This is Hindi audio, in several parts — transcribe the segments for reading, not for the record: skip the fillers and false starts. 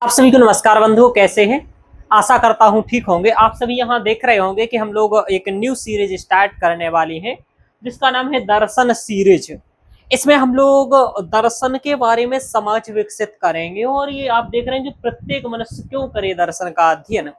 आप सभी को नमस्कार बंधुओं, कैसे हैं। आशा करता हूं ठीक होंगे। आप सभी यहां देख रहे होंगे कि हम लोग एक न्यू सीरीज स्टार्ट करने वाली हैं जिसका नाम है दर्शन सीरीज। इसमें हम लोग दर्शन के बारे में समझ विकसित करेंगे और ये आप देख रहे हैं कि प्रत्येक मनुष्य क्यों करे दर्शन का अध्ययन।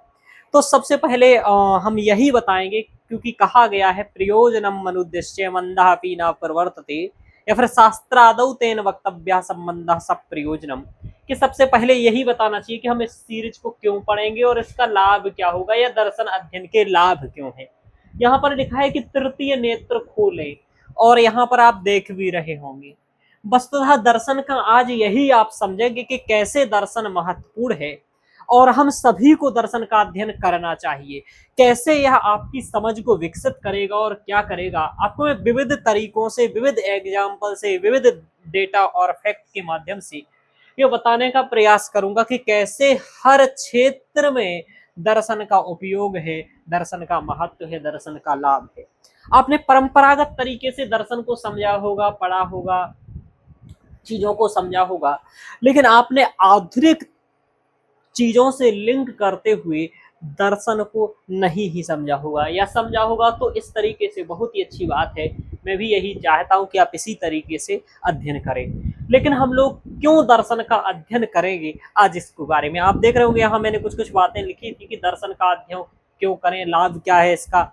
तो सबसे पहले हम यही बताएंगे, क्योंकि कहा गया है प्रयोजनम मनुद्देश्य मंदः अपि न प्रवर्तते, या फिर शास्त्रादौ तेन वक्तव्य संबंध सब प्रयोजनम, कि सबसे पहले यही बताना चाहिए कि हम इस सीरीज को क्यों पढ़ेंगे और इसका लाभ क्या होगा, या दर्शन अध्ययन के लाभ क्यों है। यहाँ पर लिखा है कि तृतीय नेत्र खोले, और यहाँ पर आप देख भी रहे होंगे। वस्तुतः दर्शन का आज यही आप समझेंगे कि कैसे दर्शन महत्वपूर्ण है और हम सभी को दर्शन का अध्ययन करना चाहिए। कैसे यह आपकी समझ को विकसित करेगा और क्या करेगा, आपको मैं विविध तरीकों से, विविध एग्जाम्पल से, विविध डेटा और फैक्ट के माध्यम से ये बताने का प्रयास करूंगा कि कैसे हर क्षेत्र में दर्शन का उपयोग है, दर्शन का महत्व है, दर्शन का लाभ है। आपने परंपरागत तरीके से दर्शन को समझा होगा, पढ़ा होगा, चीजों को समझा होगा, लेकिन आपने आधुनिक चीजों से लिंक करते हुए दर्शन को नहीं ही समझा होगा, या समझा होगा तो इस तरीके से बहुत ही अच्छी बात है। मैं भी यही चाहता हूं कि आप इसी तरीके से अध्ययन करें। लेकिन हम लोग क्यों दर्शन का अध्ययन करेंगे, आज इसके बारे में आप देख रहे होंगे। यहाँ मैंने कुछ कुछ बातें लिखी थी कि दर्शन का अध्ययन क्यों करें, लाभ क्या है इसका।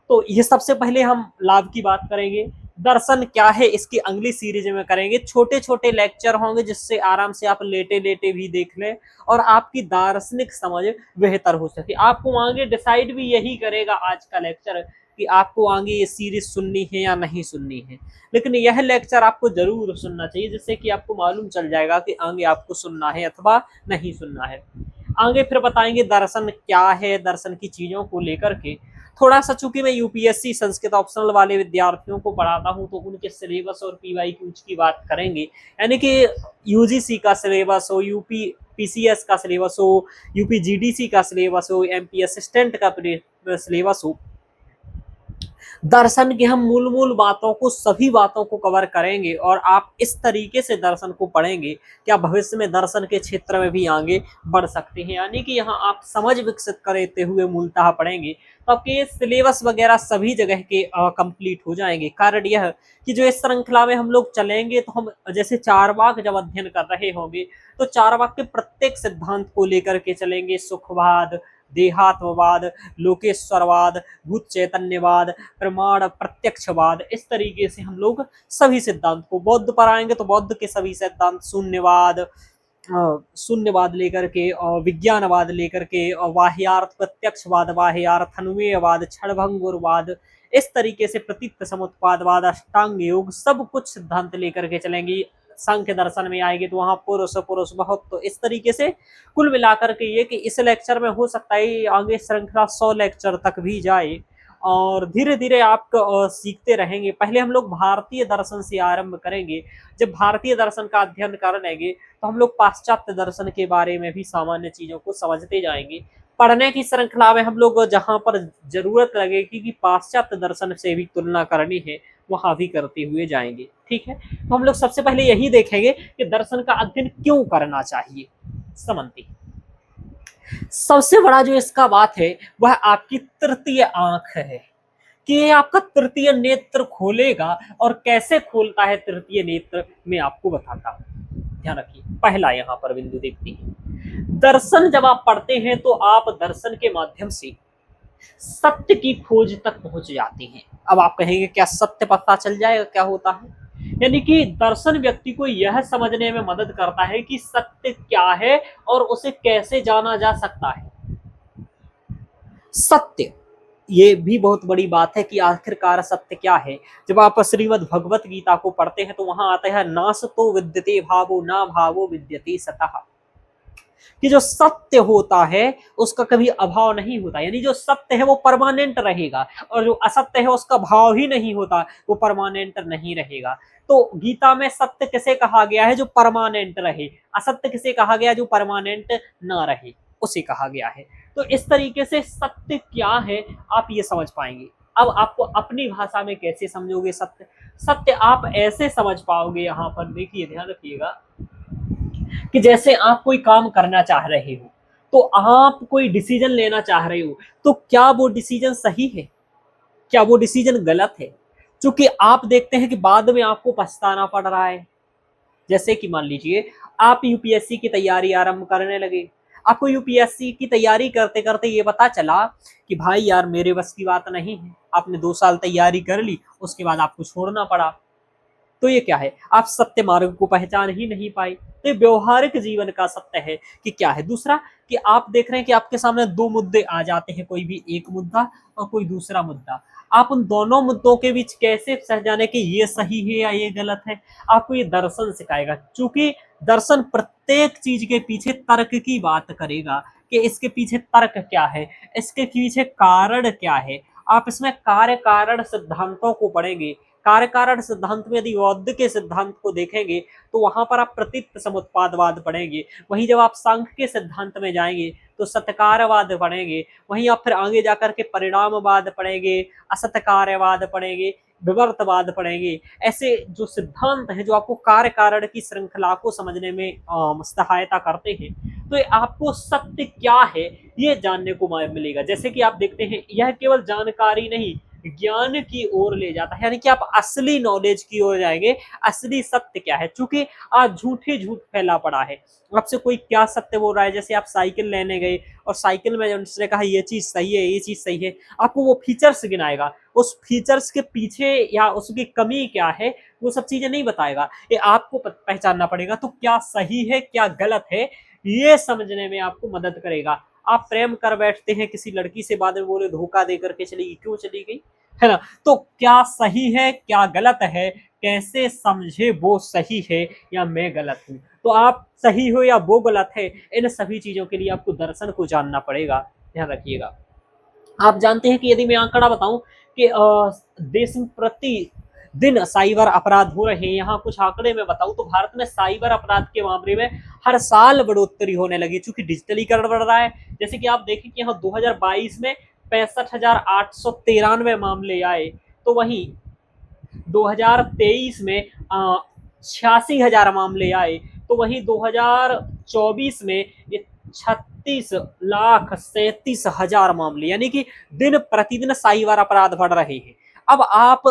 तो ये सबसे पहले हम लाभ की बात करेंगे। दर्शन क्या है इसकी अगली सीरीज में करेंगे। छोटे छोटे लेक्चर होंगे जिससे आराम से आप लेटे लेटे भी देख लें और आपकी दार्शनिक समझ बेहतर हो सके। आपको आगे डिसाइड भी यही करेगा आज का लेक्चर कि आपको आगे ये सीरीज सुननी है या नहीं सुननी है। लेकिन यह लेक्चर आपको जरूर सुनना चाहिए, जिससे कि आपको मालूम चल जाएगा कि आगे आपको सुनना है अथवा नहीं सुनना है। आगे फिर बताएंगे दर्शन क्या है, दर्शन की चीजों को लेकर के थोड़ा सा। चूंकि मैं यूपीएससी संस्कृत ऑप्शनल वाले विद्यार्थियों को पढ़ाता हूं तो उनके सिलेबस और पीवाईक्यूज की बात करेंगे, यानी कि यूजीसी का सिलेबस हो, यूपी पीसीएस का सिलेबस हो, यूपी जीडीसी का सिलेबस हो, एमपी असिस्टेंट का सिलेबस हो। दर्शन की हम मूल मूल बातों को, सभी बातों को कवर करेंगे और आप इस तरीके से दर्शन को पढ़ेंगे कि आप भविष्य में दर्शन के क्षेत्र में भी आगे बढ़ सकते हैं। यानी कि यहाँ आप समझ विकसित करते हुए मूलतः पढ़ेंगे तो आपके सिलेबस वगैरह सभी जगह के कंप्लीट हो जाएंगे। कारण यह कि जो इस श्रृंखला में हम लोग चलेंगे तो हम जैसे चारवाक जब अध्ययन कर रहे होंगे तो चारवाक के प्रत्येक सिद्धांत को लेकर के चलेंगे। सुखवाद, देहात्मवाद, लोकेश्वरवाद, भूत चैतन्यवाद, प्रमाण प्रत्यक्षवाद, इस तरीके से हम लोग सभी सिद्धांत को, बौद्ध पर आएंगे तो बौद्ध के सभी सिद्धांत, शून्यवाद लेकर के और विज्ञानवाद लेकर के और वाह्यार्थ प्रत्यक्षवाद, वाह्यार्थ अनुमेयवाद, क्षणभंगुरवाद, इस तरीके से प्रतीत समुत्पादवाद, अष्टांग योग, सब कुछ सिद्धांत लेकर के चलेंगे। सांख्य दर्शन में आएंगे तो वहां पुरुष पुरुष बहुत, तो इस तरीके से कुल मिलाकर के ये कि इस लेक्चर में हो सकता है आगे श्रृंखला 100 लेक्चर तक भी जाए और धीरे धीरे आप सीखते रहेंगे। पहले हम लोग भारतीय दर्शन से आरंभ करेंगे। जब भारतीय दर्शन का अध्ययन कर लेंगे तो हम लोग पाश्चात्य दर्शन के बारे में भी सामान्य चीजों को समझते जाएंगे। पढ़ने की श्रृंखला में हम लोग जहां पर जरूरत लगेगी कि पाश्चात्य दर्शन से भी तुलना करनी है, वहां भी करते हुए जाएंगे। ठीक है, तो हम लोग सबसे पहले यही देखेंगे कि दर्शन का अध्ययन क्यों करना चाहिए। समझते सबसे बड़ा जो इसका बात है वह आपकी तृतीय आंख है, कि ये आपका तृतीय नेत्र खोलेगा। और कैसे खोलता है तृतीय नेत्र, मैं आपको बताता हूं। ध्यान रखिए, पहला यहाँ पर बिंदु देखते हैं। दर्शन जब आप पढ़ते हैं तो आप दर्शन के माध्यम से सत्य की खोज तक पहुंच जाते हैं। अब आप कहेंगे क्या सत्य पता चल जाएगा, क्या होता है? यानी कि दर्शन व्यक्ति को यह समझने में मदद करता है कि सत्य क्या है और उसे कैसे जाना जा सकता है। सत्य, ये भी बहुत बड़ी बात है कि आखिरकार सत्य क्या है। जब आप श्रीमद् भगवत गीता को पढ़ते हैं तो वहां आता है नासतो विद्यते भावो ना भावो विद्यते सतः, कि जो सत्य होता है उसका कभी अभाव नहीं होता। यानी जो सत्य है वो परमानेंट रहेगा और जो असत्य है उसका भाव ही नहीं होता, वो परमानेंट नहीं रहेगा। तो गीता में सत्य किसे कहा गया है? जो परमानेंट रहे। असत्य किसे कहा गया? जो परमानेंट ना रहे, उसे कहा गया है। तो इस तरीके से सत्य क्या है आप ये समझ पाएंगे। अब आपको अपनी भाषा में कैसे समझोगे सत्य? सत्य आप ऐसे समझ पाओगे, यहाँ पर देखिए, ध्यान रखिएगा कि जैसे आप कोई काम करना चाह रहे हो, तो आप कोई डिसीजन लेना चाह रहे हो, तो क्या वो डिसीजन सही है, क्या वो डिसीजन गलत है? क्योंकि आप देखते हैं कि बाद में आपको पछताना पड़ रहा है। जैसे कि मान लीजिए आप यूपीएससी की तैयारी आरंभ करने लगे, आपको यूपीएससी की तैयारी करते करते ये पता चला कि भाई यार मेरे बस की बात नहीं है, आपने 2 साल तैयारी कर ली, उसके बाद आपको छोड़ना पड़ा। तो ये क्या है, आप सत्य मार्ग को पहचान ही नहीं पाए। तो ये व्यवहारिक जीवन का सत्य है कि क्या है। दूसरा कि आप देख रहे हैं कि आपके सामने दो मुद्दे आ जाते हैं, कोई भी एक मुद्दा और कोई दूसरा मुद्दा, आप उन दोनों मुद्दों के बीच कैसे सह जाने कि ये सही है या ये गलत है, आपको ये दर्शन सिखाएगा। क्योंकि दर्शन प्रत्येक चीज के पीछे तर्क की बात करेगा कि इसके पीछे तर्क क्या है, इसके पीछे कारण क्या है। आप इसमें कार्य कारण सिद्धांतों को पढ़ेंगे। कार्य कारण सिद्धांत में यदि बौद्ध के सिद्धांत को देखेंगे तो वहां पर आप प्रतीत समुत्पादवाद पढ़ेंगे। वहीं जब आप सांख्य के सिद्धांत में जाएंगे तो सत्कारवाद पढ़ेंगे। वहीं आप फिर आगे जाकर के परिणामवाद पढ़ेंगे, असत्कार्यवाद पढ़ेंगे, विवर्तवाद पढ़ेंगे। ऐसे जो सिद्धांत हैं जो आपको कार्य कारण की श्रृंखला को समझने में सहायता करते हैं। तो ये आपको सत्य क्या है ये जानने को मिलेगा। जैसे कि आप देखते हैं यह केवल जानकारी नहीं, ज्ञान की ओर ले जाता है, यानी कि आप असली नॉलेज की ओर जाएंगे। असली सत्य क्या है, क्योंकि आज झूठे झूठ फैला पड़ा है। आपसे कोई क्या सत्य बोल रहा है, जैसे आप साइकिल लेने गए और साइकिल में उसने कहा ये चीज सही है, ये चीज सही है, आपको वो फीचर्स गिनाएगा, उस फीचर्स के पीछे या उसकी कमी क्या है वो सब चीजें नहीं बताएगा। ये आपको पहचानना पड़ेगा। तो क्या सही है क्या गलत है ये समझने में आपको मदद करेगा। आप प्रेम कर बैठते हैं किसी लड़की से, बाद में बोले धोखा दे करके चली गई, क्यों चली गई, है ना। तो क्या सही है क्या गलत है, कैसे समझे वो सही है या मैं गलत हूं। तो आप सही हो या वो गलत है, इन सभी चीजों के लिए आपको दर्शन को जानना पड़ेगा। ध्यान रखिएगा। आप जानते हैं कि यदि मैं आंकड़ा बताऊं कि देश में प्रति दिन साइबर अपराध हो रहे हैं, यहाँ कुछ आंकड़े में बताऊं तो भारत में साइबर अपराध के मामले में हर साल बढ़ोतरी होने लगी, चूंकि डिजिटलीकरण बढ़ रहा है। जैसे कि आप देखें कि यहाँ 2022 में 65,893 मामले आए, तो वहीं 2023 में 86,000 मामले आए, तो वहीं 2024 में ये 36,37,000 मामले, यानी कि दिन प्रतिदिन साइबर अपराध बढ़ रहे हैं। अब आप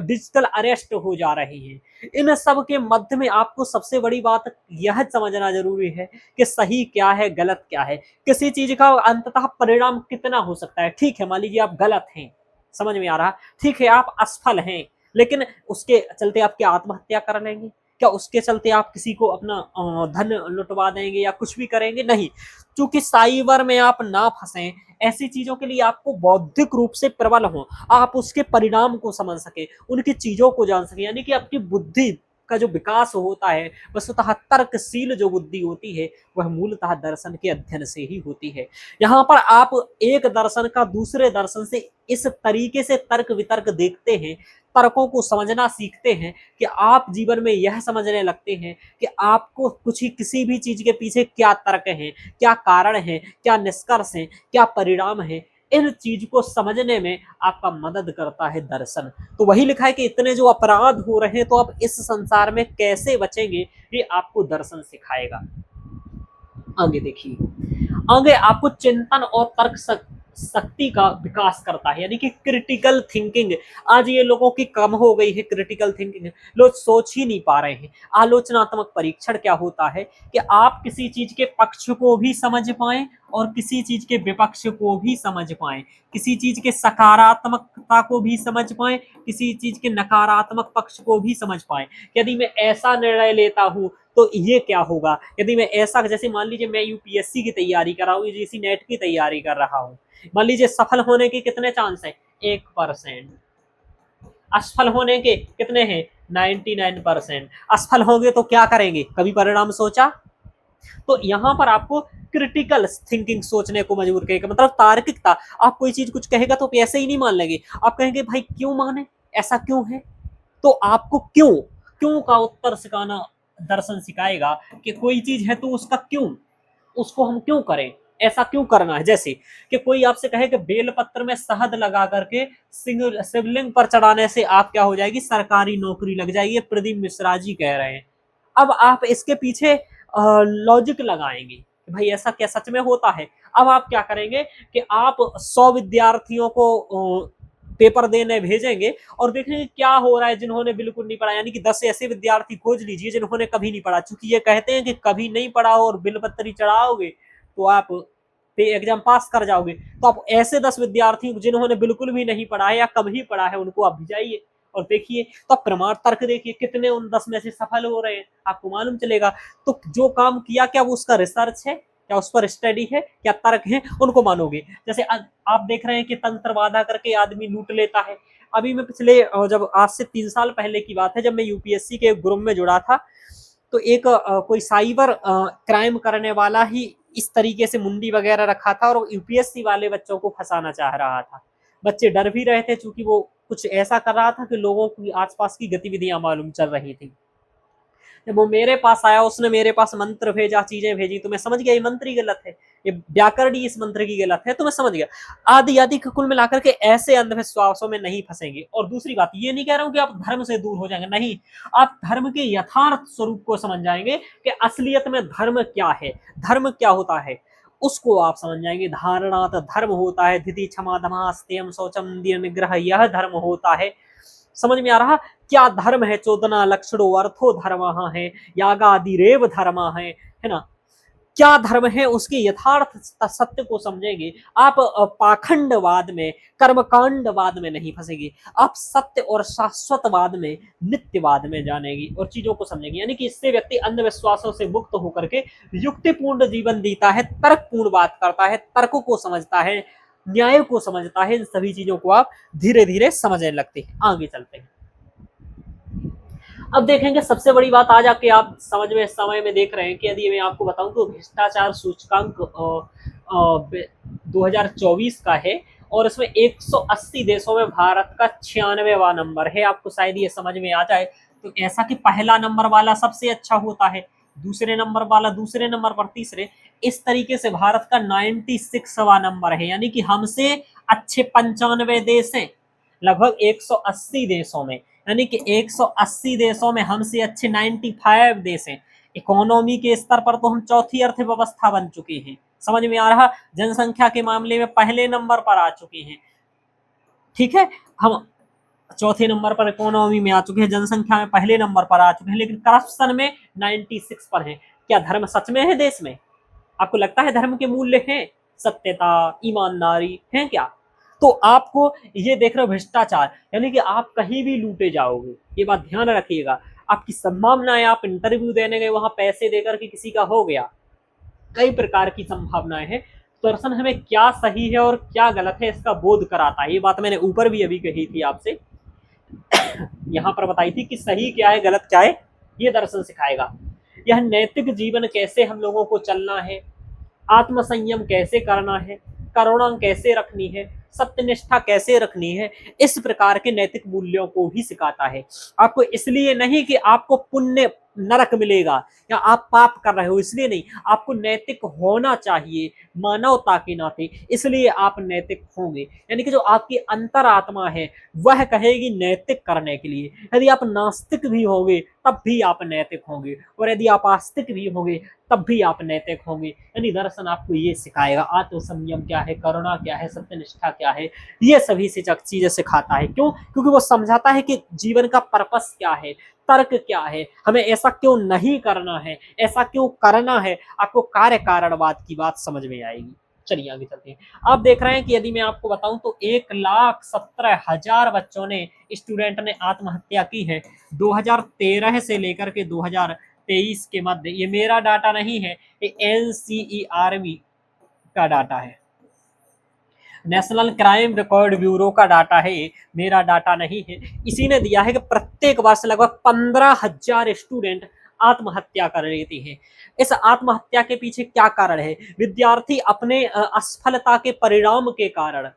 डिजिटल अरेस्ट हो जा रहे हैं। इन सब के मध्य में आपको सबसे बड़ी बात यह समझना जरूरी है कि सही क्या है गलत क्या है, किसी चीज का अंततः परिणाम कितना हो सकता है। ठीक है, मान लीजिए आप गलत हैं, समझ में आ रहा, ठीक है आप असफल हैं, लेकिन उसके चलते आप क्या आत्महत्या कर लेंगे, क्या उसके चलते आप किसी को अपना धन लुटवा देंगे या कुछ भी करेंगे, नहीं। क्योंकि साइबर में आप ना फंसे, ऐसी चीजों के लिए आपको बौद्धिक रूप से प्रबल हो, आप उसके परिणाम को समझ सके, उनकी चीजों को जान सके, यानी कि आपकी बुद्धि का जो विकास होता है वस्तुतः तर्कशील जो बुद्धि होती है वह मूलतः दर्शन के अध्ययन से ही होती है। यहाँ पर आप एक दर्शन का दूसरे दर्शन से इस तरीके से तर्क वितर्क देखते हैं, तर्कों को समझना सीखते हैं कि आप जीवन में यह समझने लगते हैं कि आपको कुछ ही किसी भी चीज के पीछे क्या तर्क है, क्या कारण है, क्या निष्कर्ष है, क्या परिणाम है। इन चीज को समझने में आपका मदद करता है दर्शन। तो वही लिखा है कि इतने जो अपराध हो रहे हैं तो आप इस संसार में कैसे बचेंगे ये आपको दर्शन सिखाएगा। आगे देखिए, आगे आपको चिंतन और तर्क शक्ति का विकास करता है, यानी कि क्रिटिकल थिंकिंग। आज ये लोगों की कम हो गई है क्रिटिकल थिंकिंग, लोग सोच ही नहीं पा रहे हैं। आलोचनात्मक परीक्षण क्या होता है कि आप किसी चीज के पक्ष को भी समझ पाएं और किसी चीज के विपक्ष को भी समझ पाएं, किसी चीज के सकारात्मकता को भी समझ पाएं, किसी चीज के नकारात्मक पक्ष को भी समझ पाएं। यदि मैं ऐसा निर्णय लेता हूं तो ये क्या होगा, यदि मैं ऐसा, जैसे मान लीजिए मैं यूपीएससी की तैयारी कर रहा हूँ, यूजीसी नेट की तैयारी कर रहा हूँ, मान लीजिए सफल होने के कितने चांस है, 1%। असफल होने के कितने हैं, 99%। असफल होंगे तो क्या करेंगे, कभी परिणाम सोचा। तो यहाँ पर आपको क्रिटिकल थिंकिंग सोचने को मजबूर करेगा, मतलब तार्किकता। आप कोई चीज कुछ कहेगा तो ऐसे ही नहीं मान लेंगे, आप कहेंगे भाई क्यों माने, ऐसा क्यों है। तो आपको क्यों क्यों का उत्तर सिखाना दर्शन सिखाएगा कि कोई चीज है तो उसका क्यों, उसको हम क्यों करें, ऐसा क्यों करना है। जैसे कि कोई आपसे कहे कि बेलपत्र में शहद लगा करके शिवलिंग पर चढ़ाने से आप क्या हो जाएगी, सरकारी नौकरी लग जाएगी, प्रदीप मिश्रा जी कह रहे हैं। अब आप इसके पीछे लॉजिक लगाएंगे कि भाई ऐसा क्या सच में होता है। अब आप क्या करेंगे कि आप 100 विद्यार्थियों को पेपर देने भेजेंगे और देखेंगे क्या हो रहा है जिन्होंने बिल्कुल नहीं पढ़ा, यानी कि 10 ऐसे विद्यार्थी खोज लीजिए जिन्होंने कभी नहीं पढ़ा। चूंकि ये कहते हैं कि कभी नहीं पढ़ा और बिलपत्री चढ़ाओगे तो आप एग्जाम पास कर जाओगे, तो आप ऐसे 10 विद्यार्थी जिन्होंने बिल्कुल भी नहीं पढ़ा है या कभी पढ़ा है उनको आप भिजाइए और देखिए, तो आप प्रमाण तर्क देखिए कितने उन 10 में से सफल हो रहे हैं, आपको मालूम चलेगा। तो जो काम किया क्या वो उसका रिसर्च है, क्या उस पर स्टडी है, क्या तर्क है, उनको मानोगे। जैसे आप देख रहे हैं कि तंत्र वादा करके आदमी लूट लेता है। अभी मैं पिछले जब आज से 3 साल पहले की बात है, जब मैं यूपीएससी के ग्रुप में जुड़ा था, तो एक कोई साइबर क्राइम करने वाला ही इस तरीके से मुंडी वगैरह रखा था और यूपीएससी वाले बच्चों को फंसाना चाह रहा था। बच्चे डर भी रहे थे क्योंकि वो कुछ ऐसा कर रहा था कि लोगों की आसपास की गतिविधियां मालूम चल रही थी। जब वो मेरे पास आया, उसने मेरे पास मंत्र भेजा, चीजें भेजी, तो मैं समझ गया ये मंत्र ही गलत है, ये व्याकरण ही इस मंत्र की गलत है, तो मैं समझ गया। आदि आदि कुल मिलाकर के ऐसे अंधविश्वासों में नहीं फंसेंगे। और दूसरी बात, ये नहीं कह रहा हूं कि आप धर्म से दूर हो जाएंगे, नहीं, आप धर्म के यथार्थ स्वरूप को समझ जाएंगे कि असलियत में धर्म क्या है, धर्म क्या होता है, उसको आप समझ जाएंगे। धारणात धर्म होता है, धृति क्षमा दमा स्तेयम शौचम निग्रह, यह धर्म होता है। समझ में आ रहा क्या धर्म है? चोदना लक्षणो अर्थो धर्म है, यागादिरेव धर्म है ना। क्या धर्म है उसके यथार्थ सत्य को समझेंगे आप। पाखंडवाद में, कर्मकांडवाद में नहीं फंसेंगे, आप सत्य और शाश्वतवाद में, नित्यवाद में जानेंगे और चीजों को समझेंगे। यानी कि इससे व्यक्ति अंधविश्वासों से मुक्त होकर के युक्तिपूर्ण जीवन जीता है, तर्कपूर्ण बात करता है, तर्क को समझता है, न्याय को समझता है। इन सभी चीजों को आप धीरे धीरे समझने लगते हैं। आगे चलते हैं। अब देखेंगे सबसे बड़ी बात, आज आके आप समझ में समय में देख रहे हैं कि यदि मैं आपको बताऊं तो भ्रष्टाचार सूचकांक 2024 का है और इसमें 180 देशों में भारत का 96वां नंबर है। आपको शायद ये समझ में आ जाए तो ऐसा कि पहला नंबर वाला सबसे अच्छा होता है, दूसरे नंबर वाला दूसरे नंबर पर तीसरे, इस तरीके से भारत का 96वां नंबर है। यानी कि हमसे अच्छे 95 देश हैं लगभग 180 देशों में, यानी कि 180 देशों में हमसे अच्छे 95 देश हैं। इकोनॉमी के स्तर पर तो हम चौथी अर्थव्यवस्था बन चुके हैं, समझ में आ रहा। जनसंख्या के मामले में पहले नंबर पर आ चुके हैं, ठीक है, हम चौथे नंबर पर इकोनॉमी में आ चुके हैं, जनसंख्या में पहले नंबर पर आ चुके हैं, लेकिन करप्शन में 96 पर है। क्या धर्म सच में है देश में? आपको लगता है धर्म के मूल्य हैं, सत्यता, ईमानदारी है क्या? तो आपको ये देख रहे हो भ्रष्टाचार, यानी कि आप कहीं भी लूटे जाओगे, ये बात ध्यान रखिएगा। आपकी संभावनाएं, आप इंटरव्यू देने गए वहां पैसे देकर के किसी का हो गया, कई प्रकार की संभावनाएं हैं। दर्शन हमें क्या सही है और क्या गलत है इसका बोध कराता है। ये बात मैंने ऊपर भी अभी कही थी आपसे, यहाँ पर बताई थी कि सही क्या है गलत क्या है, ये दर्शन सिखाएगा। यह नैतिक जीवन कैसे हम लोगों को चलना है, आत्मसंयम कैसे करना है, करुणा कैसे रखनी है, सत्यनिष्ठा कैसे रखनी है, इस प्रकार के नैतिक मूल्यों को भी सिखाता है। आपको इसलिए नहीं कि आपको पुण्य नरक मिलेगा या आप पाप कर रहे हो इसलिए नहीं, आपको नैतिक होना चाहिए मानवता के नाते, इसलिए आप नैतिक होंगे। यानी कि जो आपकी अंतरात्मा है वह कहेगी नैतिक करने के लिए। यदि आप नास्तिक भी होंगे तब भी आप नैतिक होंगे, और यदि आप आस्तिक भी होंगे तब भी आप नैतिक होंगे। यानी दर्शन आपको ये सिखाएगा आत्मसंयम क्या है, करुणा क्या है, सत्यनिष्ठा क्या है, ये सभी चीजें सिखाता है। क्यों? क्योंकि वो समझाता है कि जीवन का पर्पस क्या है, तर्क क्या है, हमें ऐसा क्यों नहीं करना है, ऐसा क्यों करना है। आपको कार्य कारणवाद की बात समझ में आएगी। चलिए आगे चलते हैं। आप देख रहे हैं कि यदि मैं आपको बताऊं तो 1,17,000 बच्चों ने, स्टूडेंट ने आत्महत्या की है 2013 से लेकर के 2023 के मध्य। ये मेरा डाटा नहीं है, ये NCERB का डाटा है, नेशनल क्राइम रिकॉर्ड ब्यूरो का डाटा है, मेरा डाटा नहीं है। इसी ने दिया है कि प्रत्येक वर्ष लगभग 15,000 स्टूडेंट आत्महत्या कर लेते हैं। इस आत्महत्या के पीछे क्या कारण है? विद्यार्थी अपने असफलता के परिणाम के कारण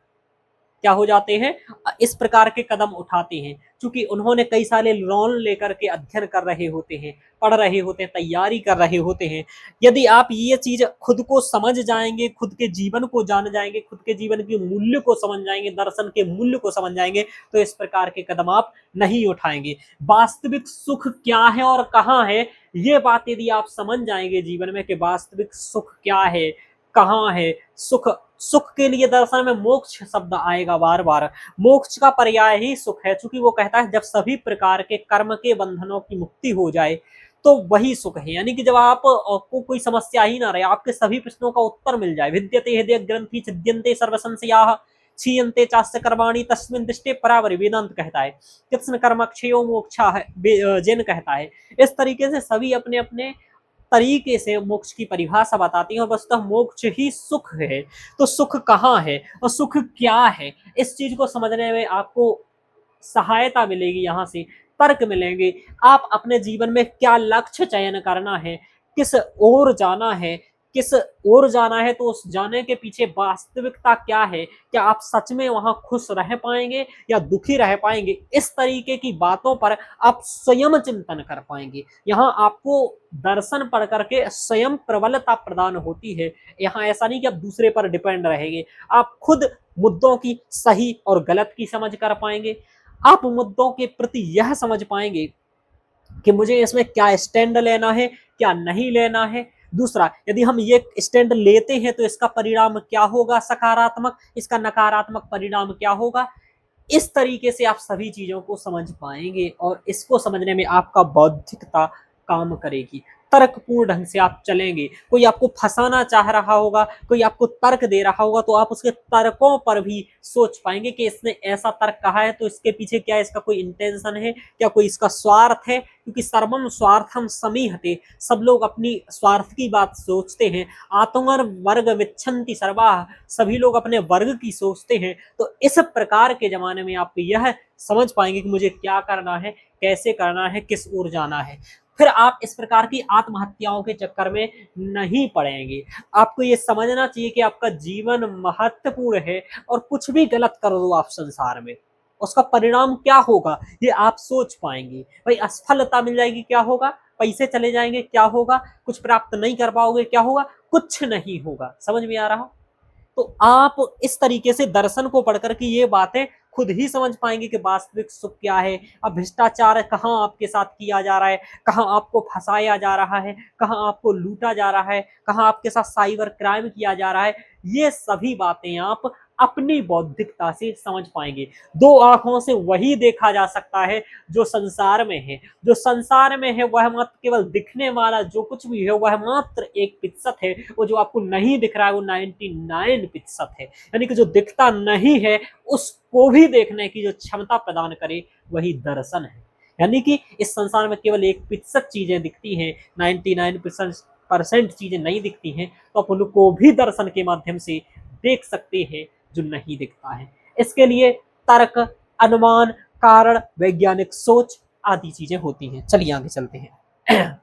क्या हो जाते हैं, इस प्रकार के कदम उठाते हैं, क्योंकि उन्होंने कई सारे लोन लेकर के अध्ययन कर रहे होते हैं, पढ़ रहे होते हैं, तैयारी कर रहे होते हैं। यदि आप ये चीज खुद को समझ जाएंगे, खुद के जीवन को जान जाएंगे, खुद के जीवन के मूल्य को समझ जाएंगे, दर्शन के मूल्य को समझ जाएंगे, तो इस प्रकार के कदम आप नहीं उठाएंगे। वास्तविक सुख क्या है और कहाँ है, ये बात यदि आप समझ जाएंगे जीवन में कि वास्तविक सुख क्या है, कहाँ है सुख। सुख के लिए दर्शन में मोक्ष शब्द आएगा बार बार। मोक्ष का पर्याय ही सुख है, क्योंकि वो कहता है जब सभी प्रकार के कर्म के बंधनों की मुक्ति हो जाए तो वही सुख है। यानी कि जब आप को कोई समस्या ही ना रहे, आपके सभी प्रश्नों का उत्तर मिल जाए। विद्यते हृदय ग्रंथि छिद्यन्ते सर्व संशयाः क्षीयन्ते चास्य कर्माणि तस्मिन् दृष्टे परावरि, वेदांत कहता है। कृष्ण कर्म क्षयो मोक्षा है, जैन कहता है। इस तरीके से सभी अपने अपने तरीके से मोक्ष की परिभाषा बताती है, और वस्तुतः मोक्ष ही सुख है। तो सुख कहाँ है और सुख क्या है, इस चीज को समझने में आपको सहायता मिलेगी, यहाँ से तर्क मिलेंगे। आप अपने जीवन में क्या लक्ष्य चयन करना है, किस ओर जाना है, किस ओर जाना है, तो उस जाने के पीछे वास्तविकता क्या है, क्या आप सच में वहां खुश रह पाएंगे या दुखी रह पाएंगे, इस तरीके की बातों पर आप स्वयं चिंतन कर पाएंगे। यहाँ आपको दर्शन पढ़ करके स्वयं प्रबलता प्रदान होती है। यहाँ ऐसा नहीं कि आप दूसरे पर डिपेंड रहेंगे, आप खुद मुद्दों की सही और गलत की समझ कर पाएंगे। आप मुद्दों के प्रति यह समझ पाएंगे कि मुझे इसमें क्या स्टैंड लेना है, क्या नहीं लेना है। दूसरा, यदि हम ये स्टैंड लेते हैं तो इसका परिणाम क्या होगा सकारात्मक, इसका नकारात्मक परिणाम क्या होगा। इस तरीके से आप सभी चीजों को समझ पाएंगे, और इसको समझने में आपका बौद्धिकता काम करेगी। तर्कपूर्ण ढंग से आप चलेंगे। कोई आपको फंसाना चाह रहा होगा, कोई आपको तर्क दे रहा होगा, तो आप उसके तर्कों पर भी सोच पाएंगे कि इसने ऐसा तर्क कहा है तो इसके पीछे क्या इसका कोई इंटेंशन है, क्या कोई इसका स्वार्थ है। क्योंकि सर्वम स्वार्थम समीहते, सब लोग अपनी स्वार्थ की बात सोचते हैं। आत्मर वर्ग विच्छन्ति सर्वाः, सभी लोग अपने वर्ग की सोचते हैं। तो इस प्रकार के जमाने में आप यह समझ पाएंगे कि मुझे क्या करना है, कैसे करना है, किस ओर जाना है। फिर आप इस प्रकार की आत्महत्याओं के चक्कर में नहीं पड़ेंगे। आपको ये समझना चाहिए कि आपका जीवन महत्वपूर्ण है, और कुछ भी गलत कर दो आप संसार में, उसका परिणाम क्या होगा ये आप सोच पाएंगे। भाई असफलता मिल जाएगी, क्या होगा, पैसे चले जाएंगे, क्या होगा, कुछ प्राप्त नहीं कर पाओगे, क्या होगा, कुछ नहीं होगा। समझ में आ रहा। तो आप इस तरीके से दर्शन को पढ़कर के ये बातें खुद ही समझ पाएंगे कि वास्तविक सुख क्या है। अब भ्रष्टाचार कहाँ आपके साथ किया जा रहा है, कहाँ आपको फंसाया जा रहा है, कहाँ आपको लूटा जा रहा है, कहाँ आपके साथ साइबर क्राइम किया जा रहा है, ये सभी बातें आप अपनी बौद्धिकता से समझ पाएंगे। दो आंखों से वही देखा जा सकता है जो संसार में है। जो संसार में है वह मात्र केवल दिखने वाला जो कुछ भी है वह मात्र 1% है। वो जो आपको नहीं दिख रहा है वो 99% है। यानी कि जो दिखता नहीं है उसको भी देखने की जो क्षमता प्रदान करे वही दर्शन है। यानी कि इस संसार में केवल 1% चीजें दिखती हैं, 99% चीजें नहीं दिखती हैं। तो आप उनको भी दर्शन के माध्यम से देख सकते हैं जो नहीं दिखता है। इसके लिए तर्क, अनुमान, कारण, वैज्ञानिक सोच आदि चीजें होती हैं। चलिए आगे चलते हैं।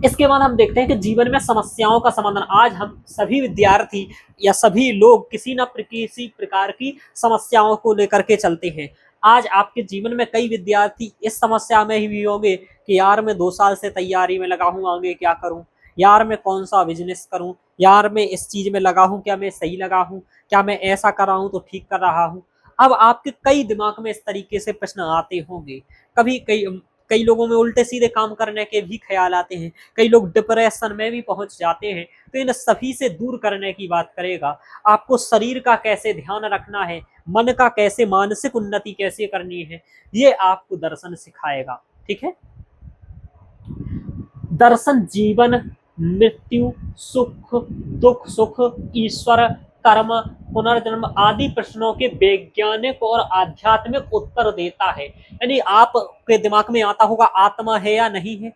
इसके बाद हम देखते हैं कि जीवन में समस्याओं का समाधान। आज हम सभी विद्यार्थी या सभी लोग किसी न किसी प्रकार की समस्याओं को लेकर के चलते हैं। आज आपके जीवन में कई विद्यार्थी इस समस्या में ही भी होंगे कि यार मैं 2 साल से तैयारी में लगा हूँ, आगे क्या करूँ, यार मैं कौन सा बिजनेस करूँ, यार मैं इस चीज में लगा हूँ, क्या मैं सही लगा हूँ, क्या मैं ऐसा कर रहा हूँ तो ठीक कर रहा हूँ। अब आपके कई दिमाग में इस तरीके से प्रश्न आते होंगे। कभी कई कई लोगों में उल्टे सीधे काम करने के भी ख्याल आते हैं, कई लोग डिप्रेशन में भी पहुंच जाते हैं। तो इन सभी से दूर करने की बात करेगा। आपको शरीर का कैसे ध्यान रखना है, मन का कैसे, मानसिक उन्नति कैसे करनी है, ये आपको दर्शन सिखाएगा। ठीक है। दर्शन जीवन, मृत्यु, सुख दुख, सुख, ईश्वर, कर्म, पुनर्जन्म आदि प्रश्नों के वैज्ञानिक और आध्यात्मिक उत्तर देता है। यानी आपके दिमाग में आता होगा आत्मा है या नहीं है,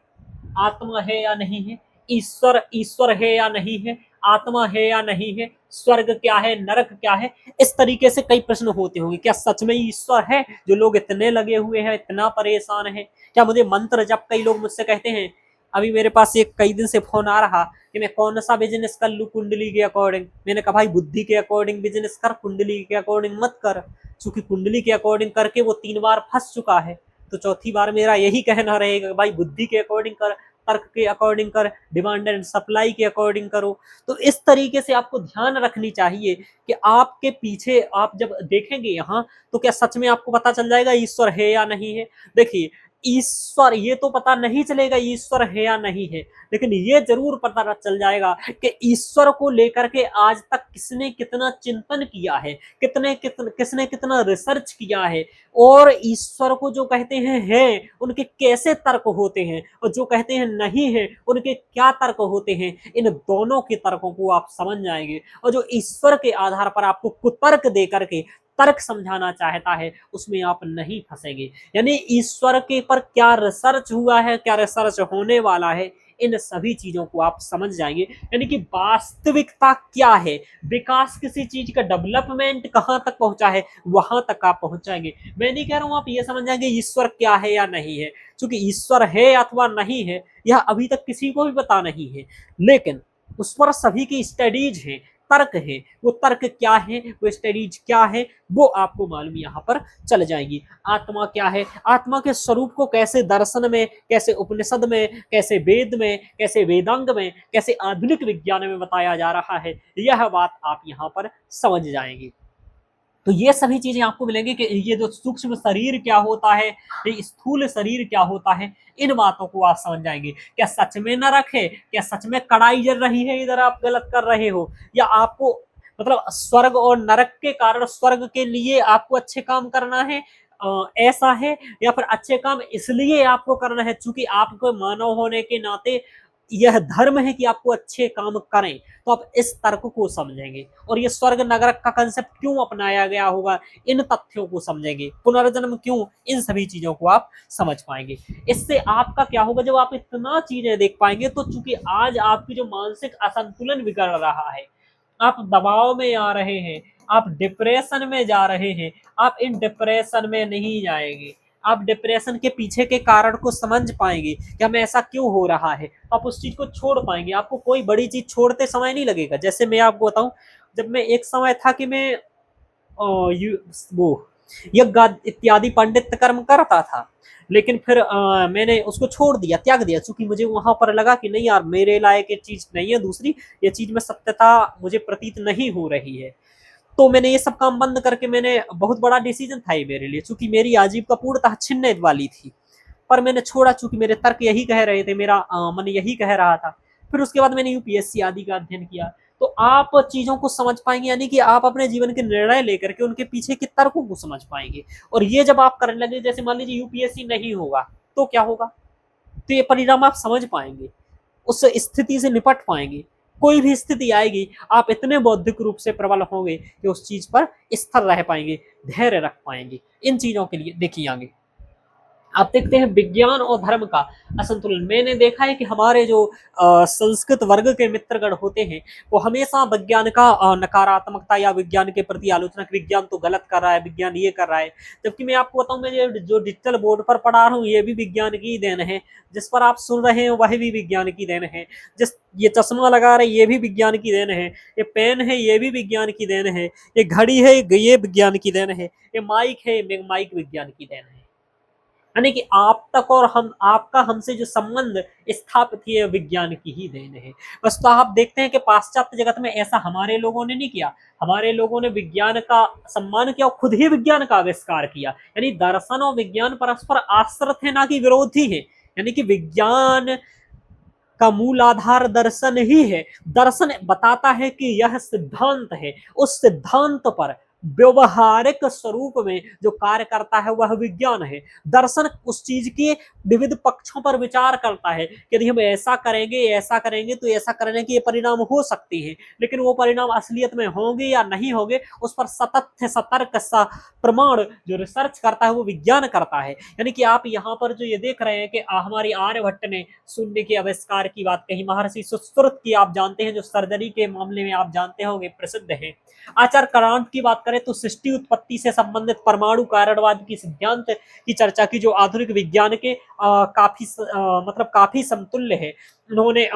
आत्मा है या नहीं है, ईश्वर ईश्वर है या नहीं है, आत्मा है या नहीं है, स्वर्ग क्या है, नरक क्या है। इस तरीके से कई प्रश्न होते होंगे। क्या सच में ईश्वर है जो लोग इतने लगे हुए हैं, इतना परेशान है। क्या मुझे मंत्र जब कई लोग मुझसे कहते हैं अभी मेरे पास एक कई दिन से फोन आ रहा कि मैं कौन सा बिजनेस कर लूं कुंडली के अकॉर्डिंग। मैंने कहा भाई बुद्धि के अकॉर्डिंग बिजनेस कर, कुंडली के अकॉर्डिंग मत कर। क्योंकि कुंडली के अकॉर्डिंग करके वो 3 बार फंस चुका है, तो चौथी बार मेरा यही कहना रहेगा भाई बुद्धि के अकॉर्डिंग कर, तर्क के अकॉर्डिंग कर, डिमांड एंड सप्लाई के अकॉर्डिंग करो। तो इस तरीके से आपको ध्यान रखनी चाहिए कि आपके पीछे आप जब देखेंगे यहाँ, तो क्या सच में आपको पता चल जाएगा ईश्वर है या नहीं है। देखिए, ईश्वर ये तो पता नहीं चलेगा ईश्वर है या नहीं है, लेकिन ये जरूर पता चल जाएगा कि ईश्वर को लेकर के आज तक किसने कितना चिंतन किया है, किसने कितना रिसर्च किया है, और ईश्वर को जो कहते हैं उनके कैसे तर्क होते हैं, और जो कहते हैं नहीं है उनके क्या तर्क होते हैं। इन दोनों के तर्कों को आप समझ जाएंगे, और जो ईश्वर के आधार पर आपको कुतर्क दे करके तर्क समझाना चाहता है उसमें आप नहीं फंसेंगे। यानी ईश्वर के पर क्या रिसर्च हुआ है, क्या रिसर्च होने वाला है, इन सभी चीजों को आप समझ जाएंगे। यानी कि वास्तविकता क्या है, विकास किसी चीज का डेवलपमेंट कहां तक पहुंचा है, वहां तक आप पहुंच जाएंगे। मैं नहीं कह रहा हूं आप ये समझ जाएंगे ईश्वर क्या है या नहीं है, क्योंकि ईश्वर है अथवा नहीं है यह अभी तक किसी को भी पता नहीं है, लेकिन उस पर सभी की स्टडीज है, तर्क है। वो तर्क क्या है, वो स्टडीज क्या है, वो आपको मालूम यहाँ पर चल जाएंगी। आत्मा क्या है, आत्मा के स्वरूप को कैसे दर्शन में, कैसे उपनिषद में, कैसे वेद में, कैसे वेदांग में, कैसे आधुनिक विज्ञान में बताया जा रहा है, यह बात आप यहाँ पर समझ जाएंगे। तो ये सभी चीजें आपको मिलेंगी कि ये जो सूक्ष्म शरीर क्या होता है, ये स्थूल शरीर क्या होता है, इन बातों को आप समझ जाएंगे। क्या सच में नरक है, क्या सच में कड़ाई जल रही है, इधर आप गलत कर रहे हो, या आपको मतलब स्वर्ग और नरक के कारण स्वर्ग के लिए आपको अच्छे काम करना है, ऐसा है, या फिर अच्छे काम इसलिए आपको करना है क्योंकि आपको मानव होने के नाते यह धर्म है कि आपको अच्छे काम करें। तो आप इस तर्क को समझेंगे, और ये स्वर्ग नरक का कंसेप्ट क्यों अपनाया गया होगा, इन तथ्यों को समझेंगे, पुनर्जन्म क्यों, इन सभी चीजों को आप समझ पाएंगे। इससे आपका क्या होगा, जब आप इतना चीजें देख पाएंगे, तो चूंकि आज आपकी जो मानसिक असंतुलन बिगड़ रहा है, आप दबाव में आ रहे हैं, आप डिप्रेशन में जा रहे हैं, आप इन डिप्रेशन में नहीं जाएंगे। आप डिप्रेशन के पीछे के कारण को समझ पाएंगे कि हमें ऐसा क्यों हो रहा है, आप उस चीज को छोड़ पाएंगे। आपको कोई बड़ी चीज छोड़ते समय नहीं लगेगा। जैसे मैं आपको बताऊं, जब मैं एक समय था कि मैं वो यज्ञ इत्यादि पंडित कर्म करता था, लेकिन फिर मैंने उसको छोड़ दिया, त्याग दिया, क्योंकि मुझे वहां पर लगा कि नहीं यार, मेरे लायक ये चीज नहीं है, दूसरी ये चीज में सत्यता मुझे प्रतीत नहीं हो रही है। तो मैंने ये सब काम बंद करके, मैंने बहुत बड़ा डिसीजन था ये मेरे लिए, क्योंकि मेरी आजीविका पूर्णतः छिन्न वाली थी, पर मैंने छोड़ा क्योंकि मेरे तर्क यही कह रहे थे, मेरा मन यही कह रहा था। फिर उसके बाद मैंने यूपीएससी आदि का अध्ययन किया। तो आप चीजों को समझ पाएंगे, यानी कि आप अपने जीवन के निर्णय लेकर के उनके पीछे के तर्कों को समझ पाएंगे। और ये जब आप करने लगे, जैसे मान लीजिए यूपीएससी नहीं होगा तो क्या होगा, तो ये परिणाम आप समझ पाएंगे, उस स्थिति से निपट पाएंगे। कोई भी स्थिति आएगी, आप इतने बौद्धिक रूप से प्रबल होंगे कि उस चीज पर स्थिर रह पाएंगे, धैर्य रख पाएंगे। इन चीजों के लिए देखिए आगे आप देखते हैं विज्ञान और धर्म का असंतुलन। मैंने देखा है कि हमारे जो संस्कृत वर्ग के मित्रगण होते हैं, वो हमेशा विज्ञान का नकारात्मकता या विज्ञान के प्रति आलोचना, विज्ञान तो गलत कर रहा है, विज्ञान ये कर रहा है। जबकि मैं आपको बताऊं, मैं जो डिजिटल बोर्ड पर पढ़ा रहा हूँ ये भी विज्ञान की देन है, जिस पर आप सुन रहे हैं वह भी विज्ञान की देन है, जिस ये चश्मा लगा रहे ये भी विज्ञान की देन है, ये पेन है ये भी विज्ञान की देन है, ये घड़ी है ये विज्ञान की देन है, ये माइक है माइक विज्ञान की देन है। यानी कि आप तक और हम आपका हमसे जो संबंध स्थापित है विज्ञान की ही देन है। बस तो आप देखते हैं कि पाश्चात्य जगत में ऐसा हमारे लोगों ने नहीं किया। हमारे लोगों ने विज्ञान का सम्मान किया और खुद ही विज्ञान का आविष्कार किया। यानी दर्शन और विज्ञान परस्पर आश्रित है, ना कि विरोधी है। यानी कि विज्ञान का मूल आधार दर्शन ही है। दर्शन बताता है कि यह सिद्धांत है, उस सिद्धांत पर व्यवहारिक स्वरूप में जो कार्य करता है वह विज्ञान है। दर्शन उस चीज के विविध पक्षों पर विचार करता है कि यदि हम ऐसा करेंगे तो ऐसा करने के ये परिणाम हो सकते हैं, लेकिन वो परिणाम असलियत में होंगे या नहीं होंगे उस पर सतत सतर्क सा प्रमाण जो रिसर्च करता है वो विज्ञान करता है। यानी कि आप यहाँ पर जो ये देख रहे हैं कि हमारी आर्यभट्ट ने शून्य के आविष्कार की बात कही, महर्षि सुश्रुत की आप जानते हैं जो सर्जरी के मामले में आप जानते होंगे प्रसिद्ध है, आचार्य क्रांत की बात करें तो सृष्टि उत्पत्ति से संबंधित परमाणु कारणवाद की सिद्धांत की चर्चा की, जो आधुनिक विज्ञान के मतलब काफी समतुल्य है। उन्होंने